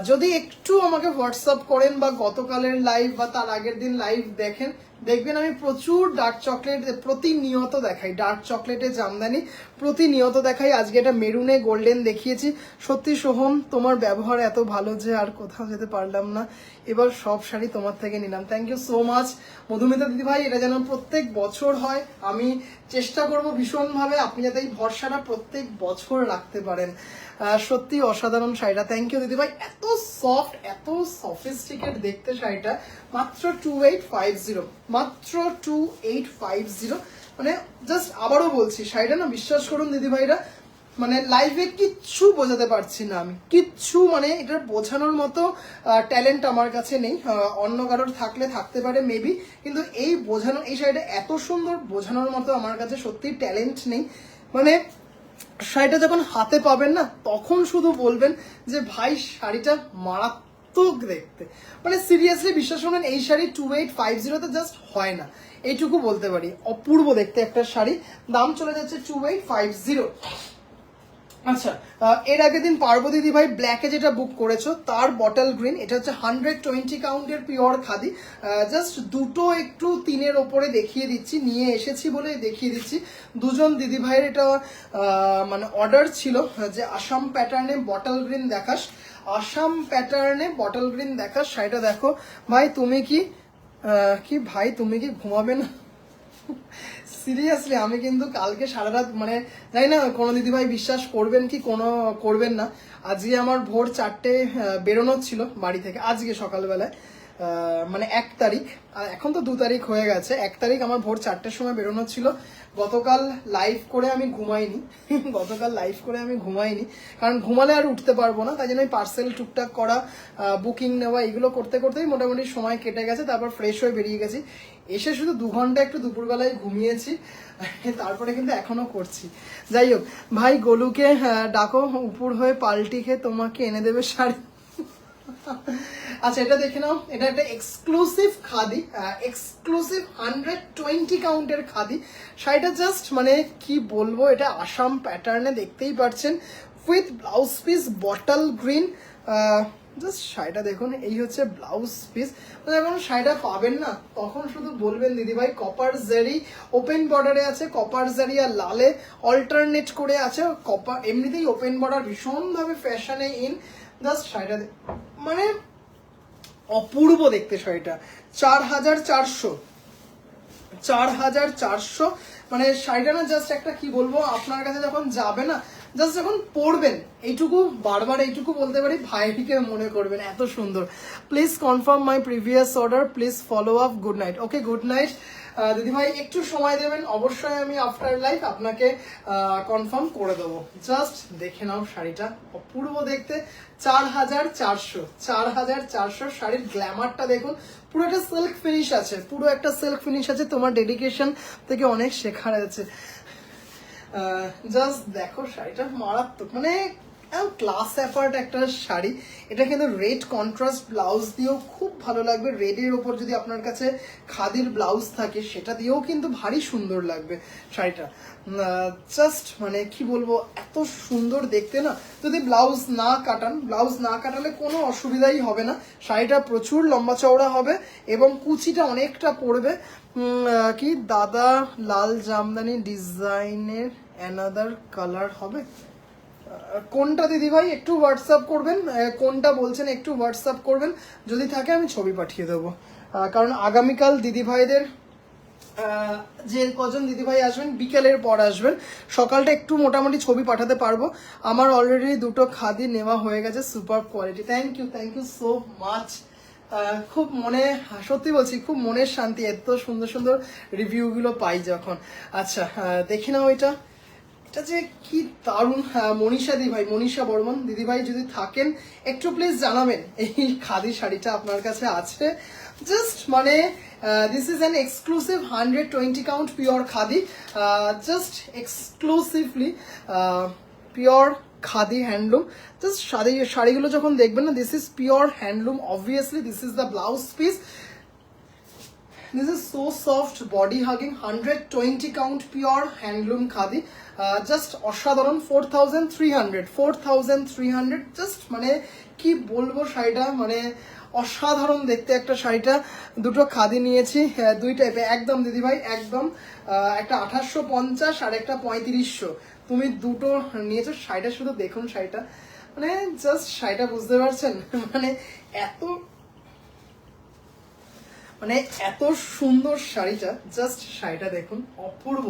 [SPEAKER 1] যদি একটু আমাকে হোয়াটসঅ্যাপ করেন বা গতকালের লাইভ বা তার আগের দিন লাইভ দেখেন, দেখবেন আমি প্রচুর ডার্ক চকলেট প্রতিনিয়ত দেখাই, ডার্ক চকলেটে জামদানি প্রতিনিয়ত দেখাই। আজকে এটা মেরুনে গোল্ডেন দেখিয়েছি। সত্যি সোহম তোমার ব্যবহার এত ভালো যে আর কোথাও যেতে পারলাম না, এবার সব শাড়ি তোমার থেকে নিলাম। Thank you so much Madhumita দিদি ভাই, এটা যেন প্রত্যেক বছর হয়। আমি চেষ্টা করব ভীষণভাবে আপনি যাতে এই ভরসাটা প্রত্যেক বছর রাখতে পারেন। সত্যি অসাধারণ শাড়িটা, থ্যাংক ইউ দিদি ভাই। এত সফট, এত সফিস্টিকেট দেখতে শাড়িটা, মাত্র 2850, মাত্র 2850। মানে জাস্ট আবারও বলছি শাড়িটা না বিশ্বাস করুন দিদি ভাইরা, মানে লাইভে কিচ্ছু বোঝাতে পারছি না আমি, কিচ্ছু, মানে এটা বোঝানোর মতো ট্যালেন্ট আমার কাছে নেই। অন্য কারোর থাকলে থাকতে পারে মেবি, কিন্তু এই বোঝানো, এই শাড়িটা এত সুন্দর বোঝানোর মতো আমার কাছে সত্যি ট্যালেন্ট নেই। মানে শাড়িটা যখন হাতে পাবেন না তখন শুধু বলবেন যে ভাই শাড়িটা মারাত্মক দেখতে। মানে সিরিয়াসলি বিশ্বাস করবেন এই শাড়ি 2850-তে জাস্ট হয় না, এইটুকু বলতে পারি। অপূর্ব দেখতে একটা শাড়ি, দাম চলে যাচ্ছে 2850। আচ্ছা এর আগের দিন পার্বতী দি ভাই ব্ল্যাকে যেটা বুক করেছো তার বটল গ্রিন, এটা হচ্ছে 120 কাউন্টের পিওর খাদি। জাস্ট দুটো একটু 3-এর ওপরে দেখিয়ে দিচ্ছি, নিয়ে এসেছি বলে দেখিয়ে দিচ্ছি। দুজন দিদি ভাইয়ের এটা মানে অর্ডার ছিল যে আসাম প্যাটার্নে বটল গ্রিন দেখাস, আসাম প্যাটার্নে বটল গ্রিন দেখাস। শাড়িটা দেখো ভাই, তুমি কি ভাই তুমি কি ঘুমাবে না? সিরিয়াসলি আমি কিন্তু কালকে সারা রাত, মানে জানি না কোনো দিদিভাই বিশ্বাস করবেন কি কোনো করবেন না, আজকে আমার ভোর 4টে বেরোনোর ছিল বাড়ি থেকে, আজকে সকালবেলায় মানে 1 তারিখ, আর এখন তো 2 তারিখ হয়ে গেছে। 1 তারিখ আমার ভোর 4টের সময় বেরোনোর ছিল। গতকাল লাইভ করে আমি ঘুমাইনি, গতকাল লাইভ করে আমি ঘুমাইনি, কারণ ঘুমালে আর উঠতে পারবো না। তাই জন্য আমি পার্সেল টুকটাক করা, বুকিং নেওয়া, এগুলো করতে করতেই মোটামুটি সময় কেটে গেছে। তারপর ফ্রেশ হয়ে বেরিয়ে গেছি, এসে শুধু 2 ঘন্টা একটু দুপুরবেলায় ঘুমিয়েছি, তারপরে কিন্তু এখনো করছি। যাই হোক ভাই গোলুকে ডাকো, উপর হয়ে পাল্টি খেয়ে তোমাকে এনে দেবে শাড়ি। আচ্ছা এটা দেখে নাও, এটা একটা এক্সক্লুসিভ খাদি, এক্সক্লুসিভ 120 কাউন্টের খাদি শাড়িটা। জাস্ট মানে কি বলবো, এটা আসাম প্যাটার্নে দেখতেই পাচ্ছেন, with blouse piece bottle green. Just শাড়িটা দেখুন, এই হচ্ছে ব্লাউজ পিস। মানে যখন শাড়িটা পাবেন না তখন শুধু বলবেন দিদিভাই কপার জারি ওপেন বর্ডারে আছে, কপার জারি আর লালে অল্টারনেট করে আছে। কপার এমনিতেই ওপেন বর্ডার ভীষণভাবে ফ্যাশনে ইন। জাস্ট শাড়িটা মানে অপূর্ব দেখতে শাড়িটা। 4400, 4400 মানে শাড়িটা না জাস্ট একটা কি বলবো, আপনার কাছে যখন যাবে না, জাস্ট যখন পরবেন এইটুকু বারবার এইটুকু বলতে পারি, ভাইটিকে মনে করবেন, এত সুন্দর। Please confirm my previous order, please follow up, good night. Okay good night দিদিভাই, একটু সময় দেবেন, অবশ্যই আমি আফটার লাইফ আপনাকে কনফার্ম করে দেবো। জাস্ট দেখে নাও শাড়িটা, অপূর্ব দেখতে। 4400, 4400 শাড়ির গ্ল্যামারটা দেখুন, পুরো একটা সিল্ক ফিনিশ আছে, পুরো একটা সিল্ক ফিনিশ আছে। তোমার ডেডিকেশন থেকে অনেক শেখার আছে। জাস্ট দেখো শাড়িটা মারাত্মক, মানে ক্লাস অ্যাপার্ট একটা শাড়ি। এটা কিন্তু রেড কন্ট্রাস্ট ব্লাউজ দিয়েও খুব ভালো লাগবে। রেডের ওপর যদি আপনার কাছে খাদির ব্লাউজ থাকে সেটা দিয়েও কিন্তু ভারী সুন্দর লাগবে শাড়িটা। জাস্ট মানে কি বলবো, এত সুন্দর দেখতে না। যদি ব্লাউজ না কাটান, ব্লাউজ না কাটালে কোনো অসুবিধাই হবে না। শাড়িটা প্রচুর লম্বা চওড়া হবে এবং কুচিটা অনেকটা পড়বে। কি দাদা লাল জামদানি ডিজাইনের অ্যানাদার কালার হবে, কোনটা দিদিভাই একটু হোয়াটসঅ্যাপ করবেন, কোনটা বলছেন একটু হোয়াটসঅ্যাপ করবেন, যদি থাকে আমি ছবি পাঠিয়ে দেবো। কারণ আগামীকাল দিদিভাইদের যে কজন দিদিভাই আসবেন বিকেলের পর আসবেন, সকালটা একটু মোটামুটি ছবি পাঠাতে পারবো। আমার অলরেডি দুটো খাদি নেওয়া হয়ে গেছে, super quality. Thank you so much. খুব মনে, সত্যি বলছি খুব মনের শান্তি এত সুন্দর সুন্দর রিভিউগুলো পাই যখন। আচ্ছা দেখি নাও এটা, এটা যে কি দারুণ। মনীষা দিদিভাই, মনীষা বর্মন দিদিভাই যদি থাকেন একটু প্লিজ জানাবেন এই খাদি শাড়িটা আপনার কাছে আছে। জাস্ট মানে this is an exclusive 120 count pure khadi, just exclusively pure khadi handloom. Just শাড়িগুলো যখন দেখবেন না, this is pure handloom, obviously this is the blouse piece. This is so soft, body hugging, 120 count pure handloom khadi. Just অসাধারণ। 4300 just মানে কি বলবো, শাড়িটা মানে অসাধারণ দেখতে একটা শাড়িটা। দুটো খাদি নিয়েছি, দুই টাইপে একদম দিদিভাই, একদম একটা 2850 আর একটা 3500। তুমি দুটো নিয়েছো, শাড়িটা শুধু দেখুন, শাড়িটা মানে জাস্ট শাড়িটা বুঝতে পারছেন, মানে এত মানে এত সুন্দর শাড়িটা। জাস্ট শাড়িটা দেখুন, অপূর্ব,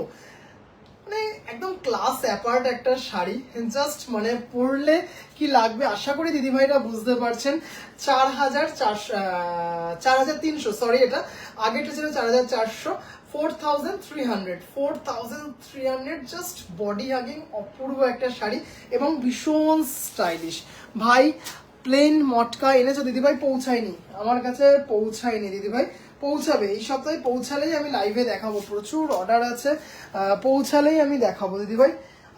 [SPEAKER 1] মানে একদম ক্লাস অ্যাপার্ট একটা শাড়ি। জাস্ট মানে পরলে কি লাগবে আশা করি দিদিভাইরা বুঝতে পারছেন। 4300, সরি এটা আগেটা ছিল 4400। 4300 জাস্ট বডি হাগিং অপূর্ব একটা শাড়ি এবং ভীষণ স্টাইলিশ। ভাই প্লেন মটকা এনেছো দিদিভাই? পৌঁছায়নি আমার কাছে, পৌঁছায়নি দিদিভাই, পৌঁছাবে এই সপ্তাহে। পৌঁছালেই আমি লাইভে দেখাবো, প্রচুর অর্ডার আছে, পৌঁছালেই আমি দেখাবো দিদিভাই।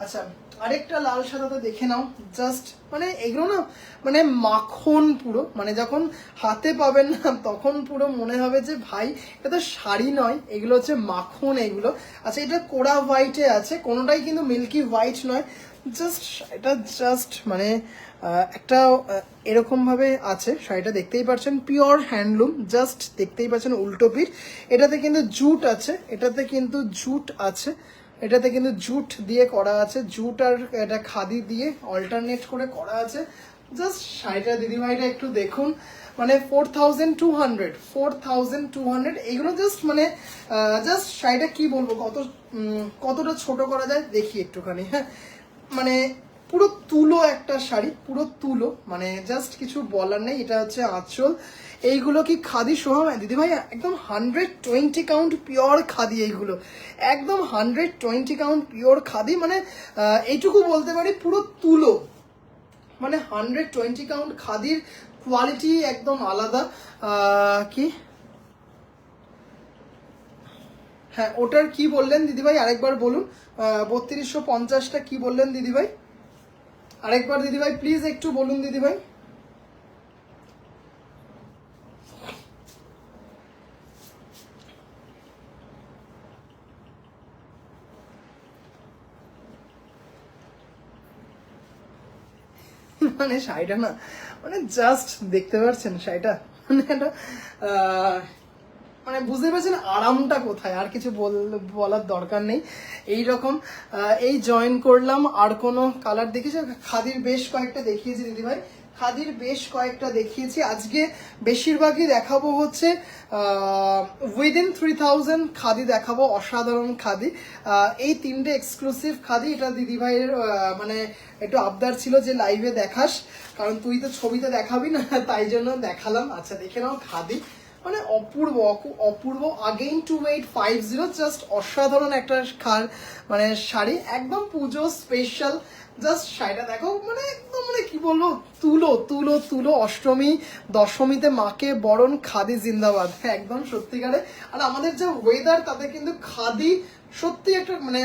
[SPEAKER 1] আচ্ছা আরেকটা লাল সাদাতে দেখে নাও। জাস্ট মানে এগুলো না মানে মাখন পুরো, মানে যখন হাতে পাবেন না তখন পুরো মনে হবে যে ভাই এটা তো শাড়ি নয়, এগুলো হচ্ছে মাখন এগুলো। আচ্ছা এটা কোরা হোয়াইটে আছে, কোনোটাই কিন্তু মিল্কি হোয়াইট নয়। জাস্ট এটা জাস্ট মানে একটা এরকম ভাবে আছে শাড়িটা, দেখতেই পাচ্ছেন পিওর হ্যান্ডলুম। জাস্ট দেখতেই পাচ্ছেন উল্টো পিঠ, এটাতে কিন্তু জুট আছে, এটাতে কিন্তু জুট আছে, এটাতে কিন্তু জুট দিয়ে করা আছে, জুট আর এটা খাদি দিয়ে অল্টারনেট করে করা আছে। জাস্ট শাড়িটা দিদিভাইটা একটু দেখুন, মানে 4200 এগুলো জাস্ট মানে জাস্ট শাড়িটা কি বলবো, কতটা ছোট করা যায় দেখি একটুখানি। হ্যাঁ মানে পুরো তুলো একটা শাড়ি, পুরো তুলো, মানে জাস্ট কিছু বলার নেই। এটা হচ্ছে আঁচল, এইগুলো কি খাদি সোহাম? দিদিভাই একদম 120 কাউন্ট পিওর খাদি, এইগুলো একদম 120 কাউন্ট পিওর খাদি, মানে এইটুকু বলতে পারি পুরো তুলো, মানে 120 কাউন্ট খাদির কোয়ালিটি একদম আলাদা। কি হ্যাঁ ওটার কি বললেন দিদিভাই আরেকবার বলুন, 3250টা কি বললেন দিদিভাই আরেকবার দিদিভাই প্লিজ একটু বলুন দিদিভাই। মানে শাড়িটা না মানে জাস্ট দেখতে পাচ্ছেন শাড়িটা মানে একটা মানে বুঝতে পারছেন আরামটা কোথায়, আর কিছু বলার দরকার নেই। এইরকম এই জয়েন করলাম। আর কোনো কালার দেখেছি? খাদির বেশ কয়েকটা দেখিয়েছি দিদিভাই, খাদির বেশ কয়েকটা দেখিয়েছি। আজকে বেশিরভাগই দেখাবো হচ্ছে উইদিন 3000 খাদি দেখাবো, অসাধারণ খাদি। এই তিনটে এক্সক্লুসিভ খাদি, এটা দিদিভাইয়ের মানে একটু আবদার ছিল যে লাইভে দেখাস, কারণ তুই তো ছবিতে দেখাবি না, তাই জন্য দেখালাম। আচ্ছা দেখে নাও খাদি, মানে অপূর্ব অপূর্ব। আগেইন 2850, জাস্ট অসাধারণ একটা মানে শাড়ি, একদম পুজো স্পেশাল। জাস্ট শাড়িটা দেখো, মানে একদম মানে কি বলবো, তুলো তুলো তুলো। অষ্টমী দশমীতে মাকে বরণ, খাদি জিন্দাবাদ, হ্যাঁ একদম সত্যিকারে। আর আমাদের যে ওয়েদার, তাতে কিন্তু খাদি সত্যি একটা মানে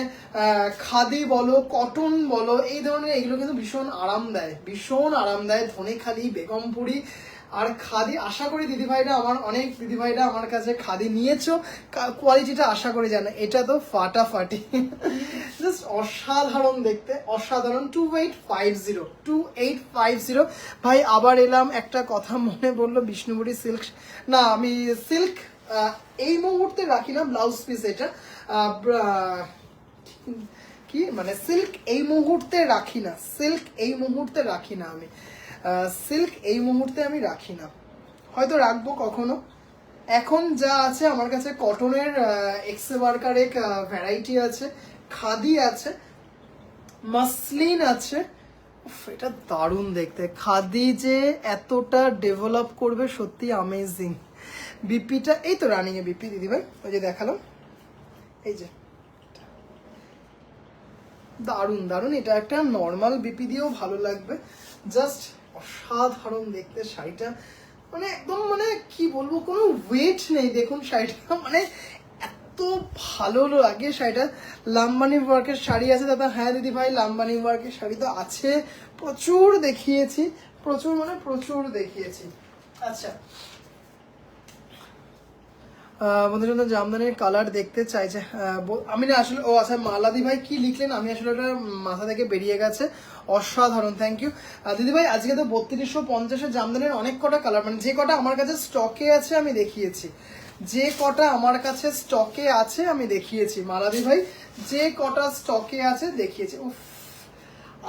[SPEAKER 1] খাদি বলো, কটন বলো, এই ধরনের এগুলো কিন্তু ভীষণ আরাম দেয়, ভীষণ আরাম দেয়। ধনেখালি, বেগমপুরি আর খাদি। আশা করি দিদিভাইরা, আমার অনেক দিদিভাইরা আমার কাছে খাদি নিয়েছো, কোয়ালিটিটা আশা করি জানো। এটা তো ফাটাফাটি, জাস্ট অসাধারণ দেখতে, অসাধারণ। 2850 ভাই। আবার এলাম, একটা কথা মনে বললো, বিষ্ণুপুরি সিল্ক না, আমি সিল্ক এই মুহূর্তে রাখি না, ব্লাউজ পিস এটা কি মানে সিল্ক এই মুহূর্তে রাখি না, সিল্ক এই মুহূর্তে রাখি না আমি, সিল্ক এই মুহূর্তে আমি রাখি না, হয়তো রাখবো কখনো। এখন যা আছে আমার কাছে কটনের এক্সে ওয়ার্কার এক ভ্যারাইটি আছে, খাদি আছে, মাসলিন আছে। এটা দারুণ দেখতে। খাদি যে এতটা ডেভেলপ করবে সত্যি অ্যামেজিং। বিপিটা এই তো রানিং এ বিপি দিদিভাই, ওই যে দেখালাম, এই যে দারুণ দারুণ। এটা একটা নর্মাল বিপি দিয়েও ভালো লাগবে, জাস্ট অসাধারণ দেখতে শাড়িটা, মানে একদম মানে কি বলবো, কোনো ওয়েট নেই। দেখুন শাড়িটা মানে এত ভালো লাগে শাড়িটা। লাম্বানি ওয়ার্কের শাড়ি আছে দাদা? হ্যাঁ দিদি ভাই, লাম্বানি ওয়ার্কের শাড়ি তো আছে, প্রচুর দেখিয়েছি, প্রচুর মানে প্রচুর দেখিয়েছি। আচ্ছা বন্ধুরা, জামদানির কালার দেখতে চাইছে, আমি না আসলে, ও আচ্ছা মালাদি ভাই কি লিখলেন, আমি আসলে ওটা মাথা থেকে বেরিয়ে গেছে। অসাধারণ, থ্যাংক ইউ দিদি ভাই। আজকে তো 3250 জামদানির অনেক কটা কালার, মানে যে কটা আমার কাছে স্টকে আছে আমি দেখিয়েছি, যে কটা আমার কাছে স্টকে আছে আমি দেখিয়েছি মালাদি ভাই, যে কটা স্টকে আছে দেখিয়েছি। উফ,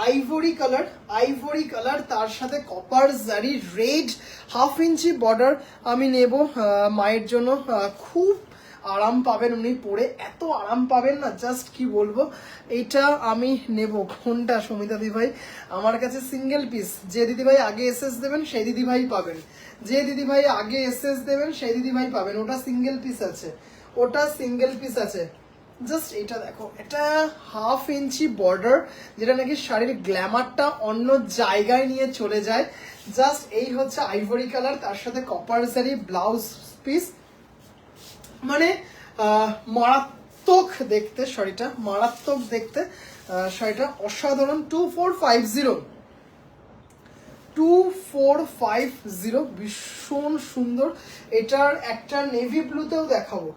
[SPEAKER 1] আইভরি কালার, আইভরি কালার, তার সাথে কপার জারি রেড, 1/2 ইঞ্চি বর্ডার আমি নেব মায়ের জন্য। খুব আরাম পাবেন উনি পরে, এত আরাম পাবেন না, জাস্ট কি বলবো। এইটা আমি নেব। কোনটা সুমিতা দিদিভাই? আমার কাছে সিঙ্গেল পিস, যে দিদিভাই আগে এসএস দেবেন সেই দিদিভাই পাবেন, যে দিদিভাই আগে এসএস দেবেন সেই দিদিভাই পাবেন। ওটা সিঙ্গেল পিস আছে, ওটা সিঙ্গেল পিস আছে। জাস্ট এটা দেখো, এটা 1/2 ইঞ্চি বর্ডার, যেটা নাকি শাড়ির গ্ল্যামারটা অন্য জায়গায় নিয়ে চলে যায়। জাস্ট এই হচ্ছে আইভরি কালার, তার সাথে কপার জারি ব্লাউজ পিস, মানে মারাত্মক দেখতে শাড়িটা, মারাত্মক দেখতে শাড়িটা, অসাধারণ। 2450 ভীষণ সুন্দর। এটার একটা নেভি ব্লুতেও দেখাবো,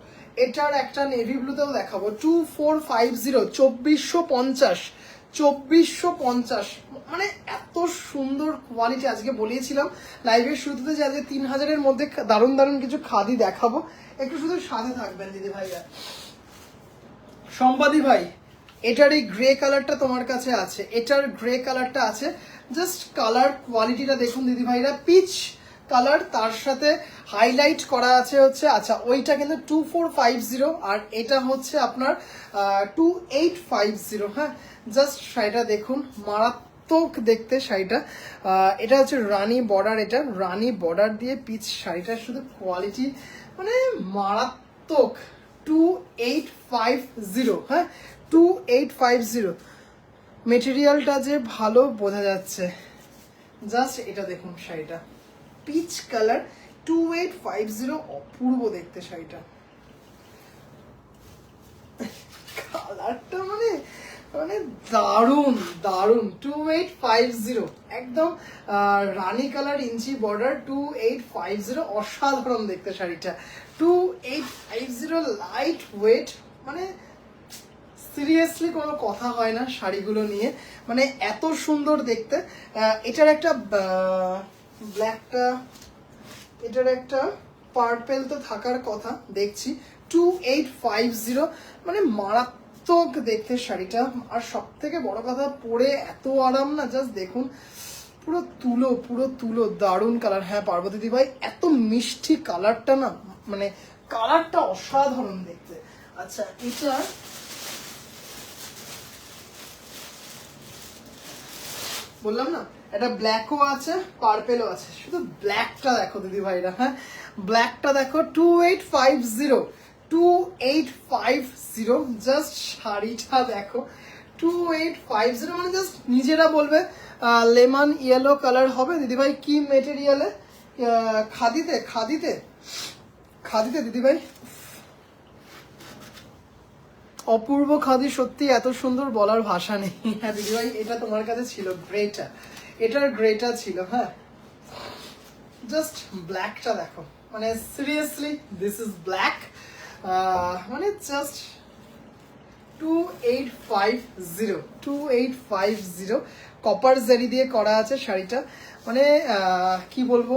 [SPEAKER 1] এটার একটা নেভি ব্লুতেও দেখাবো। 2450, 2450, মানে এত সুন্দর কোয়ালিটি। আজকে বলেছিলাম লাইভের শুরুতে যে আজকে 3000-এর মধ্যে দারুণ দারুণ কিছু খাদি দেখাবো, একটু শুধু সাথে থাকবেন দিদি ভাইরা। সম্বাদি ভাই, এটার এই গ্রে কালারটা তোমার কাছে আছে, এটার গ্রে কালারটা আছে, জাস্ট কালার কোয়ালিটিটা দেখুন দিদি ভাইরা, পিচ কালার, তার সাথে হাইলাইট করা আছে হচ্ছে, আচ্ছা ওইটা কিন্তু 2450, আর এটা হচ্ছে আপনার 2850। হ্যাঁ, জাস্ট শাড়িটা দেখুন, মারাত্মক দেখতে শাড়িটা। এটা হচ্ছে রানী বর্ডার, এটা রানী বর্ডার দিয়ে পিচ শাড়িটার শুধু কোয়ালিটি মানে মারাত্মক। 2850, হ্যাঁ 2850, মেটেরিয়ালটা যে ভালো বোঝা যাচ্ছে। জাস্ট এটা দেখুন শাড়িটা, পিচ কালার, 2850, অপূর্ব দেখতে শাড়িটা। কালারটা মানে মানে দারুণ দারুণ। 2850, একদম রানী কালার, ইঞ্চি বর্ডার, 2850, অসাধারণ দেখতে শাড়িটা। 2850, লাইট ওয়েট, মানে সিরিয়াসলি কোনো কথা হয় না শাড়িগুলো নিয়ে, মানে এত সুন্দর দেখতে। এটার একটা ব্ল্যাকটা, এটার একটা পার্পেল তো থাকার কথা দেখছি। 2850, মানে মারাত্মক দেখতে শাড়িটা। আর সব থেকে বড় কথা, পরে এত আরাম না, জাস্ট দেখুন, পুরো তুলো, পুরো তুলো, দারুণ কালার। হ্যাঁ পার্বতী দি ভাই, এত মিষ্টি কালারটা না, মানে কালারটা অসাধারণ দেখতে। আচ্ছা, এটা বললাম না, এটা ব্ল্যাকও আছে, পার্পেলও আছে। শুধু ব্ল্যাকটা দেখো দিদি ভাইরা, হ্যাঁ ব্ল্যাকটা দেখো, 2850, 2850, জাস্ট শাড়িটা দেখো, 2850, মানে জাস্ট নিজেরা বলবে লেমন ইয়েলো কালার হবে। দিদিভাই কি মেটেরিয়ালে? খাদিতে, খাদিতে, খাদিতে দিদিভাই, অপূর্ব খাদি, সত্যি এত সুন্দর বলার ভাষা নেই। হ্যাঁ দিদিভাই, এটা তোমার কাছে ছিল গ্রেটা, এটার গ্রেটা ছিল। হ্যাঁ জাস্ট ব্ল্যাকটা দেখো, মানে সিরিয়াসলি দিস ইজ ব্ল্যাক, মানে জাস্ট 2850, 2850, কপার জারি দিয়ে করা আছে শাড়িটা। মানে কি বলবো,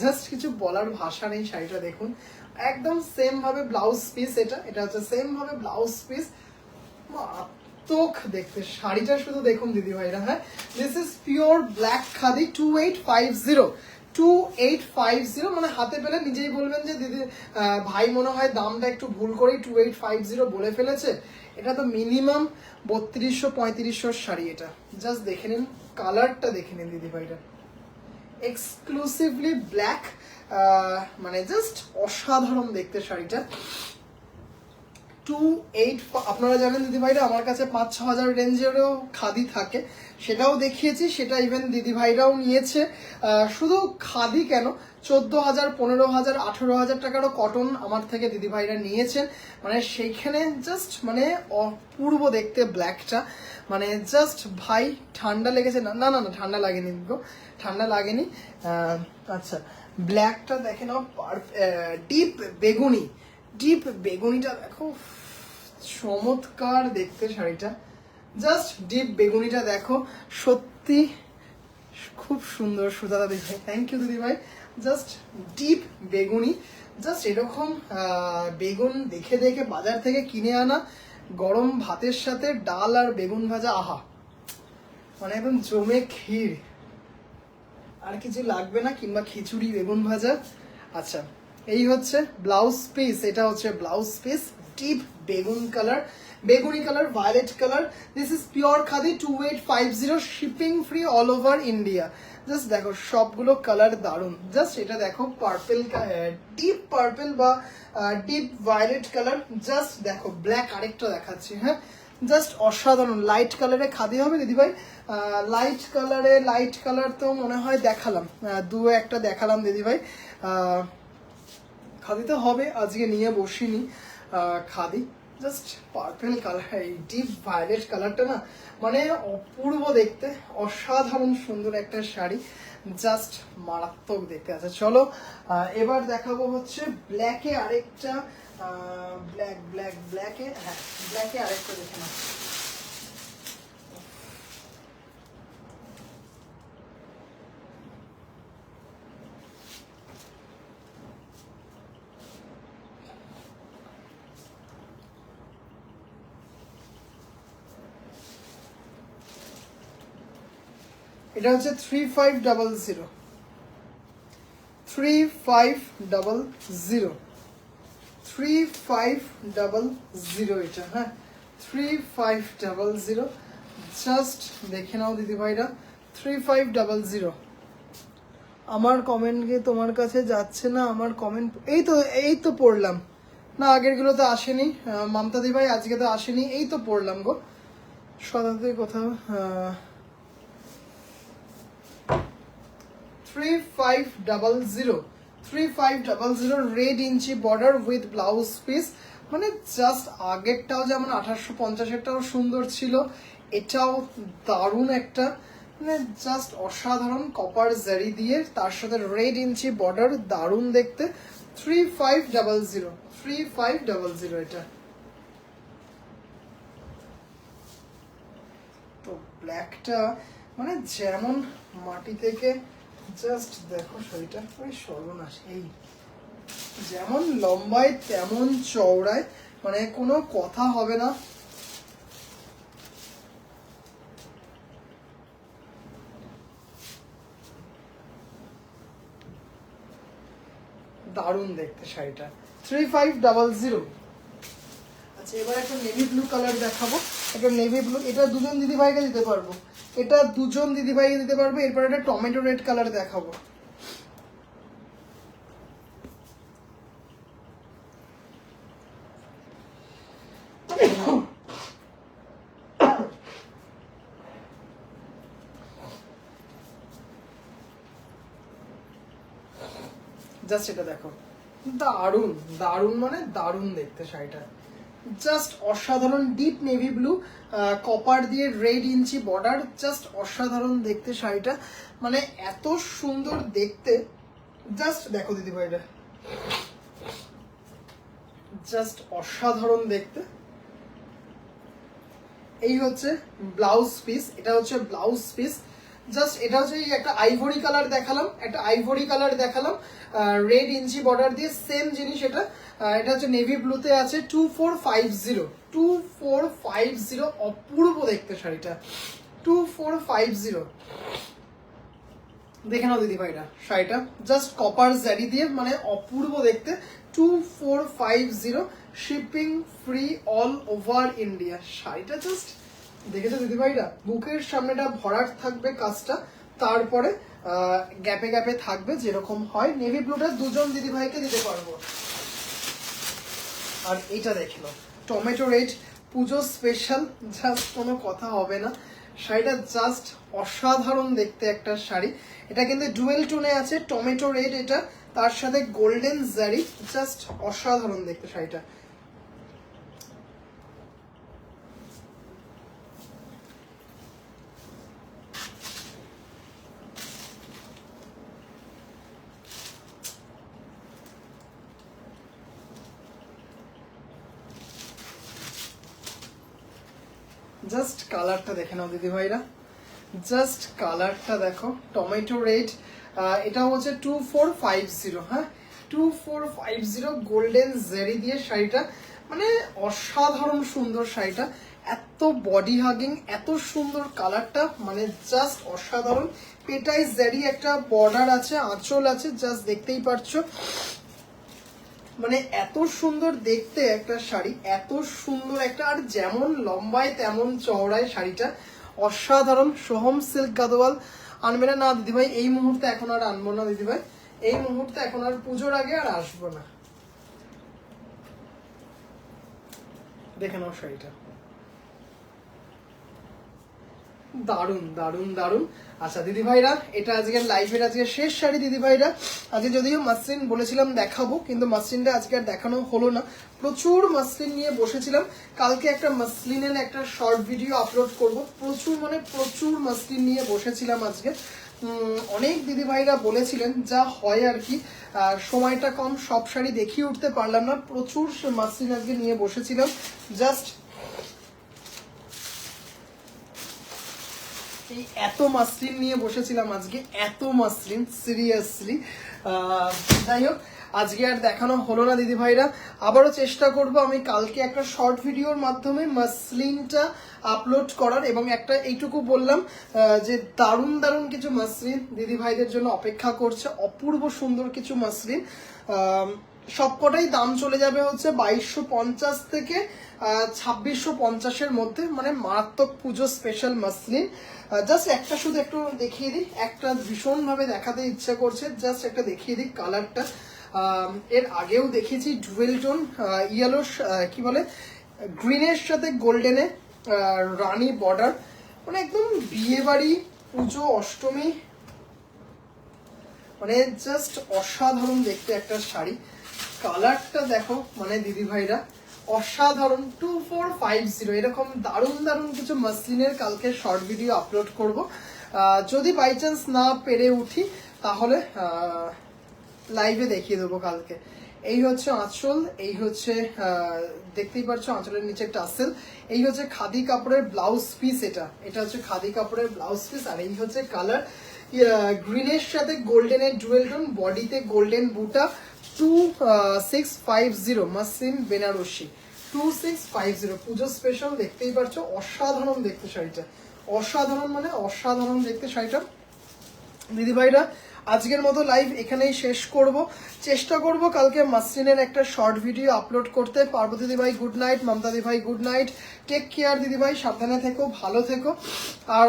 [SPEAKER 1] জাস্ট কিছু বলার ভাষা নেই। শাড়িটা দেখুন, একদম সেম ভাবে ব্লাউজ পিস, এটা হচ্ছে সেম ভাবে ব্লাউজ পিস, মারাত্মক দেখতে শাড়িটা। শুধু দেখুন দিদি ভাইরা, হ্যাঁ this is pure black khadi, 2850, 2850, মানে হাতে পেলে নিজেই বলবেন যে দিদি ভাই মনে হয় দামটা একটু ভুল করেই 2850 বলে ফেলেছে। এটা তো মিনিমাম 3200-3500 শাড়ি। এটা জাস্ট দেখে নিন, কালারটা দেখে নিন দিদি ভাইরা, এক্সক্লুসিভলি ব্ল্যাক, মানে জাস্ট অসাধারণ দেখতে শাড়িটা। 28, আপনারা জানেন দিদি ভাইরা আমার কাছে 5-6 হাজার রেঞ্জেরও খাদি থাকে, সেটাও দেখিয়েছি, সেটা ইভেন দিদি ভাইরাও নিয়েছে। শুধু খাদি কেন, 14,000, 15,000, 18,000 টাকারও কটন আমার থেকে দিদি ভাইরা নিয়েছেন। মানে সেইখানে জাস্ট মানে অপূর্ব দেখতে ব্ল্যাকটা, মানে জাস্ট ভাই ঠান্ডা লেগেছে না? না না না, ঠান্ডা লাগেনি গো, ঠান্ডা লাগেনি। আচ্ছা, ব্ল্যাকটা দেখে নাও, ডিপ বেগুনি, ডিপ বেগুনিটা দেখো, চমৎকার দেখতে শাড়িটা। জাস্ট ডিপ বেগুনিটা দেখো, সত্যি খুব সুন্দর। সুজাতা দিদি, থ্যাংক ইউ দিদি ভাই। জাস্ট ডিপ বেগুনি, জাস্ট এরকম বেগুন দেখে দেখে বাজার থেকে কিনে আনা, গরম ভাতের সাথে ডাল আর বেগুন ভাজা, আহা, মানে একদম জমে ক্ষীর, আর কিছু লাগবে না, কিংবা খিচুড়ি বেগুন ভাজা। আচ্ছা, এই হচ্ছে ব্লাউজ পিস, এটা হচ্ছে ব্লাউজ পিস, ডিপ বেগুন কালার, বেগুনি colour, violet colour. This is pure khadi, 2850, shipping free all over India. Just দেখো সবগুলো কালার দারুন। জাস্ট এটা দেখো পার্পেল, ডিপ পার্পেল বা ডিপ ভায়োলেট কালার। জাস্ট দেখো ব্ল্যাক, আরেকটা দেখাচ্ছি, হ্যাঁ জাস্ট অসাধারণ। লাইট কালারে খাদি হবে দিদিভাই, লাইট কালারে, লাইট কালার তো মনে হয় দেখালাম, দু একটা দেখালাম দিদিভাই। খাদি তো হবে, আজকে নিয়ে বসিনি খাদি। জাস্ট পার্পেল কালার, এই ডিপ ভায়োলেট কালারটা না, মানে অপূর্ব দেখতে, অসাধারণ সুন্দর একটা শাড়ি, জাস্ট মারাত্মক দেখতে আছে। চলো এবার দেখাবো হচ্ছে ব্ল্যাকে আরেকটা, ব্ল্যাক ব্ল্যাক ব্ল্যাকে, হ্যাঁ ব্ল্যাকে আরেকটা দেখে না। এটা হচ্ছে 3500, 3500, 3500 এটা, হ্যাঁ 3500, জাস্ট দেখে নাও দিদি ভাইরা, 3500। আমার কমেন্ট কি তোমার কাছে যাচ্ছে না? আমার কমেন্ট এই তো পড়লাম না, আগেরগুলো তো আসেনি। মমতা দি ভাই আজকে তো আসেনি, এই তো পড়লাম গো। শতাব্দী কোথাও 3500, 3500, red inch border with blouse piece. মানে জাস্ট আগেরটাও যেমন 1850-এরটাও সুন্দর ছিল, এটাও দারুণ একটা, মানে জাস্ট অসাধারণ, কপার জারি দিয়ে, তার সাথে রেড ইঞ্চি বর্ডার, দারুণ দেখতে। 3500, 3500 এটা। তো ব্ল্যাকটা মানে যেমন মাটি থেকে জাস্ট দেখো শাড়িটা, ওই সর্বনাশ, এই যেমন লম্বায় তেমন চওড়ায়, মানে কোনো কথা হবে না। দারুণ দেখতে শাড়িটা, 3500। আচ্ছা, এবার একটা নেভি ব্লু কালার দেখাবো। একটা নেভি ব্লু, এটা দুজন দিদিভাইকে দিতে পারবো, এটা দুজন দিদিভাইকে দিতে পারবো। এরপর একটা টমেটো রেড কালার দেখাবো। জাস্ট এটা দেখো, দারুণ দারুণ, মানে দারুণ দেখতে শাড়িটা, জাস্ট অসাধারণ। ডিপ নেভি ব্লু, কপার দিয়ে রেড ইঞ্চি বর্ডার, জাস্ট অসাধারণ দেখতে শাড়িটা, মানে এত সুন্দর দেখতে। জাস্ট দেখো দিদিভাইরা, জাস্ট অসাধারণ দেখতে। এই হচ্ছে ব্লাউজ পিস, এটা হচ্ছে ব্লাউজ পিস। জাস্ট এটা হচ্ছে একটা আইভরি কালার দেখালাম, একটা আইভরি কালার দেখালাম, রেড ইঞ্চি বর্ডার দিয়ে সেম জিনিস। এটা এটা হচ্ছে নেভি ব্লুতে আছে, 2450, 2450, অপূর্ব দেখতে শাড়িটা, 2450। দেখে নাও দিদি ভাইরা শাড়িটা, জাস্ট কপার জারি দিয়ে, মানে অপূর্ব দেখতে, 2450, shipping free all over India. শাড়িটা জাস্ট দেখেছো দিদি ভাইরা, বুকের সামনেটা ভরাট থাকবে কাজটা, তারপরে গ্যাপে গ্যাপে থাকবে যেরকম হয়। নেভি ব্লুটা দুজন দিদি ভাইকে দিতে পারবো। আর এইটা দেখে নাও, টমেটো রেড, পুজো স্পেশাল, জাস্ট কোনো কথা হবে না। শাড়িটা জাস্ট অসাধারণ দেখতে একটা শাড়ি। এটা কিন্তু ডুয়েল টোনে আছে, টমেটো রেড এটা, তার সাথে গোল্ডেন জারি, জাস্ট অসাধারণ দেখতে শাড়িটা। জাস্ট কালারটা দেখে নাও দিদি ভাইরা, জাস্ট কালারটা দেখো, টমেটো রেড, এটা হচ্ছে 2450, হ্যাঁ 2450, গোল্ডেন জেরি দিয়ে শাড়িটা, মানে অসাধারণ সুন্দর শাড়িটা, এত বডি হাগিং, এত সুন্দর কালারটা, মানে জাস্ট অসাধারণ। পেটাই জেরি একটা বর্ডার আছে, আঁচল আছে, জাস্ট দেখতেই পারছো, মানে এত সুন্দর দেখতে একটা শাড়ি, এত সুন্দর একটা, আর যেমন লম্বায় তেমন চওড়ায় শাড়িটা, অসাধারণ। সোহম সিল্ক গাদোয়াল আনবে না? না দিদিভাই, এই মুহূর্তে এখন আর আনবো না দিদিভাই, এই মুহূর্তে এখন আর, পুজোর আগে আর আসবো না। দেখে নাও শাড়িটা, দারুন দারুন দারুন। আচ্ছা দিদি ভাইরা, এটা আজকে লাইভের আজকে শেষ শাড়ি দিদি ভাইরা। আজকে যদিও মাসলিন বলেছিলাম দেখাবো, কিন্তু মাসলিনটা আজকে আর দেখানো হলো না, প্রচুর মাসলিন নিয়ে বসেছিলাম। কালকে একটা মাসলিনের একটা শর্ট ভিডিও আপলোড করব, প্রচুর মানে প্রচুর মাসলিন নিয়ে বসেছিলাম আজকে। অনেক দিদি ভাইরা বলেছিলেন, যা হয় আর কি, সময়টা কম, সব শাড়ি দেখিয়ে উঠতে পারলাম না, প্রচুর মাসলিন আজকে নিয়ে বসেছিলাম। জাস্ট এত মাসলিন নিয়ে বসেছিলাম আজকে, এত মাসলিন, সিরিয়াসলি। যাই হোক, আজকে আর দেখানো হলো না দিদি ভাইরা, আবারও চেষ্টা করব আমি কালকে একটা শর্ট ভিডিওর মাধ্যমে মাসলিনটা আপলোড করার। এবং একটা এইটুকু বললাম যে দারুণ দারুণ কিছু মাসলিন দিদি ভাইদের জন্য অপেক্ষা করছে, অপূর্ব সুন্দর কিছু মাসলিন। সবকটাই দাম চলে যাবে হচ্ছে 2250 থেকে 2650-এর মধ্যে, মানে মারাত্মক পুজো স্পেশাল মাসলিন। জাস্ট একটা শুধু একটু দেখিয়ে দিই, একটা ভীষণভাবে দেখাতে ইচ্ছা করছে, জাস্ট একটা দেখিয়ে দিই কালারটা। এর আগেও দেখেছি ডুয়েল টোন, ইয়েলো কি বলে, গ্রিনের সাথে গোল্ডেনে রানী বর্ডার, মানে একদম বিয়ে বাড়ি, পুজো, অষ্টমী, মানে জাস্ট অসাধারণ দেখতে একটা শাড়ি। কালারটা দেখো, মানে দিদি ভাইরা অসাধারণ, 2450। এরকম দারুণ দারুণ কিছু মাসলিনের কালকে শর্ট ভিডিও আপলোড করব। যদি বাই চান্স না পেরে উঠি, তাহলে লাইভে দেখিয়ে দেবো কালকে। এই হচ্ছে আঁচল, এই হচ্ছে দেখতেই পাচ্ছ আঁচলের নিচে টাসেল। এই হচ্ছে খাদি কাপড়ের ব্লাউজ পিস, এটা হচ্ছে খাদি কাপড়ের ব্লাউজ পিস। আর এই হচ্ছে কালার গ্রিনের সাথে গোল্ডেনের ডুয়েল টোন, বডিতে গোল্ডেন বুটা, 2650 মাসলিন বেনারসি, 2650 পুজো স্পেশাল। দেখতেই পাচ্ছ অসাধারণ দেখতে শাড়িটা, অসাধারণ মানে অসাধারণ দেখতে শাড়িটা। দিদিভাইরা আজকের মতো লাইভ এখানেই শেষ করব, চেষ্টা করব কালকে মাসলিনের একটা শর্ট ভিডিও আপলোড করতে। পার্বতী দিদিভাই গুড নাইট, মমতা দিদিভাই গুড নাইট, টেক কেয়ার দিদিভাই, সাবধানে থেকো, ভালো থেকো। আর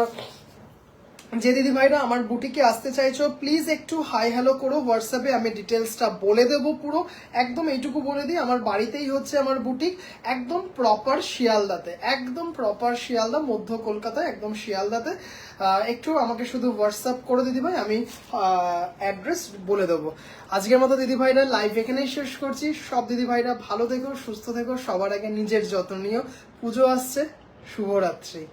[SPEAKER 1] যে দিদিভাইরা আমার বুটিকে আসতে চাইছো প্লিজ একটু হাই হ্যালো করো হোয়াটসঅ্যাপে, আমি ডিটেলসটা বলে দেবো পুরো। একদম এইটুকু বলে দিই, আমার বাড়িতেই হচ্ছে আমার বুটিক, একদম প্রপার শিয়ালদাতে, একদম প্রপার শিয়ালদা, মধ্য কলকাতায়, একদম শিয়ালদাতে। একটু আমাকে শুধু হোয়াটসঅ্যাপ করে দিদিভাই, আমি অ্যাড্রেস বলে দেবো। আজকের মতো দিদিভাইরা লাইভ এখানেই শেষ করছি। সব দিদিভাইরা ভালো থেকো, সুস্থ থেকো, সবার আগে নিজের যত্ন নিও। পুজো আসছে, শুভরাত্রি।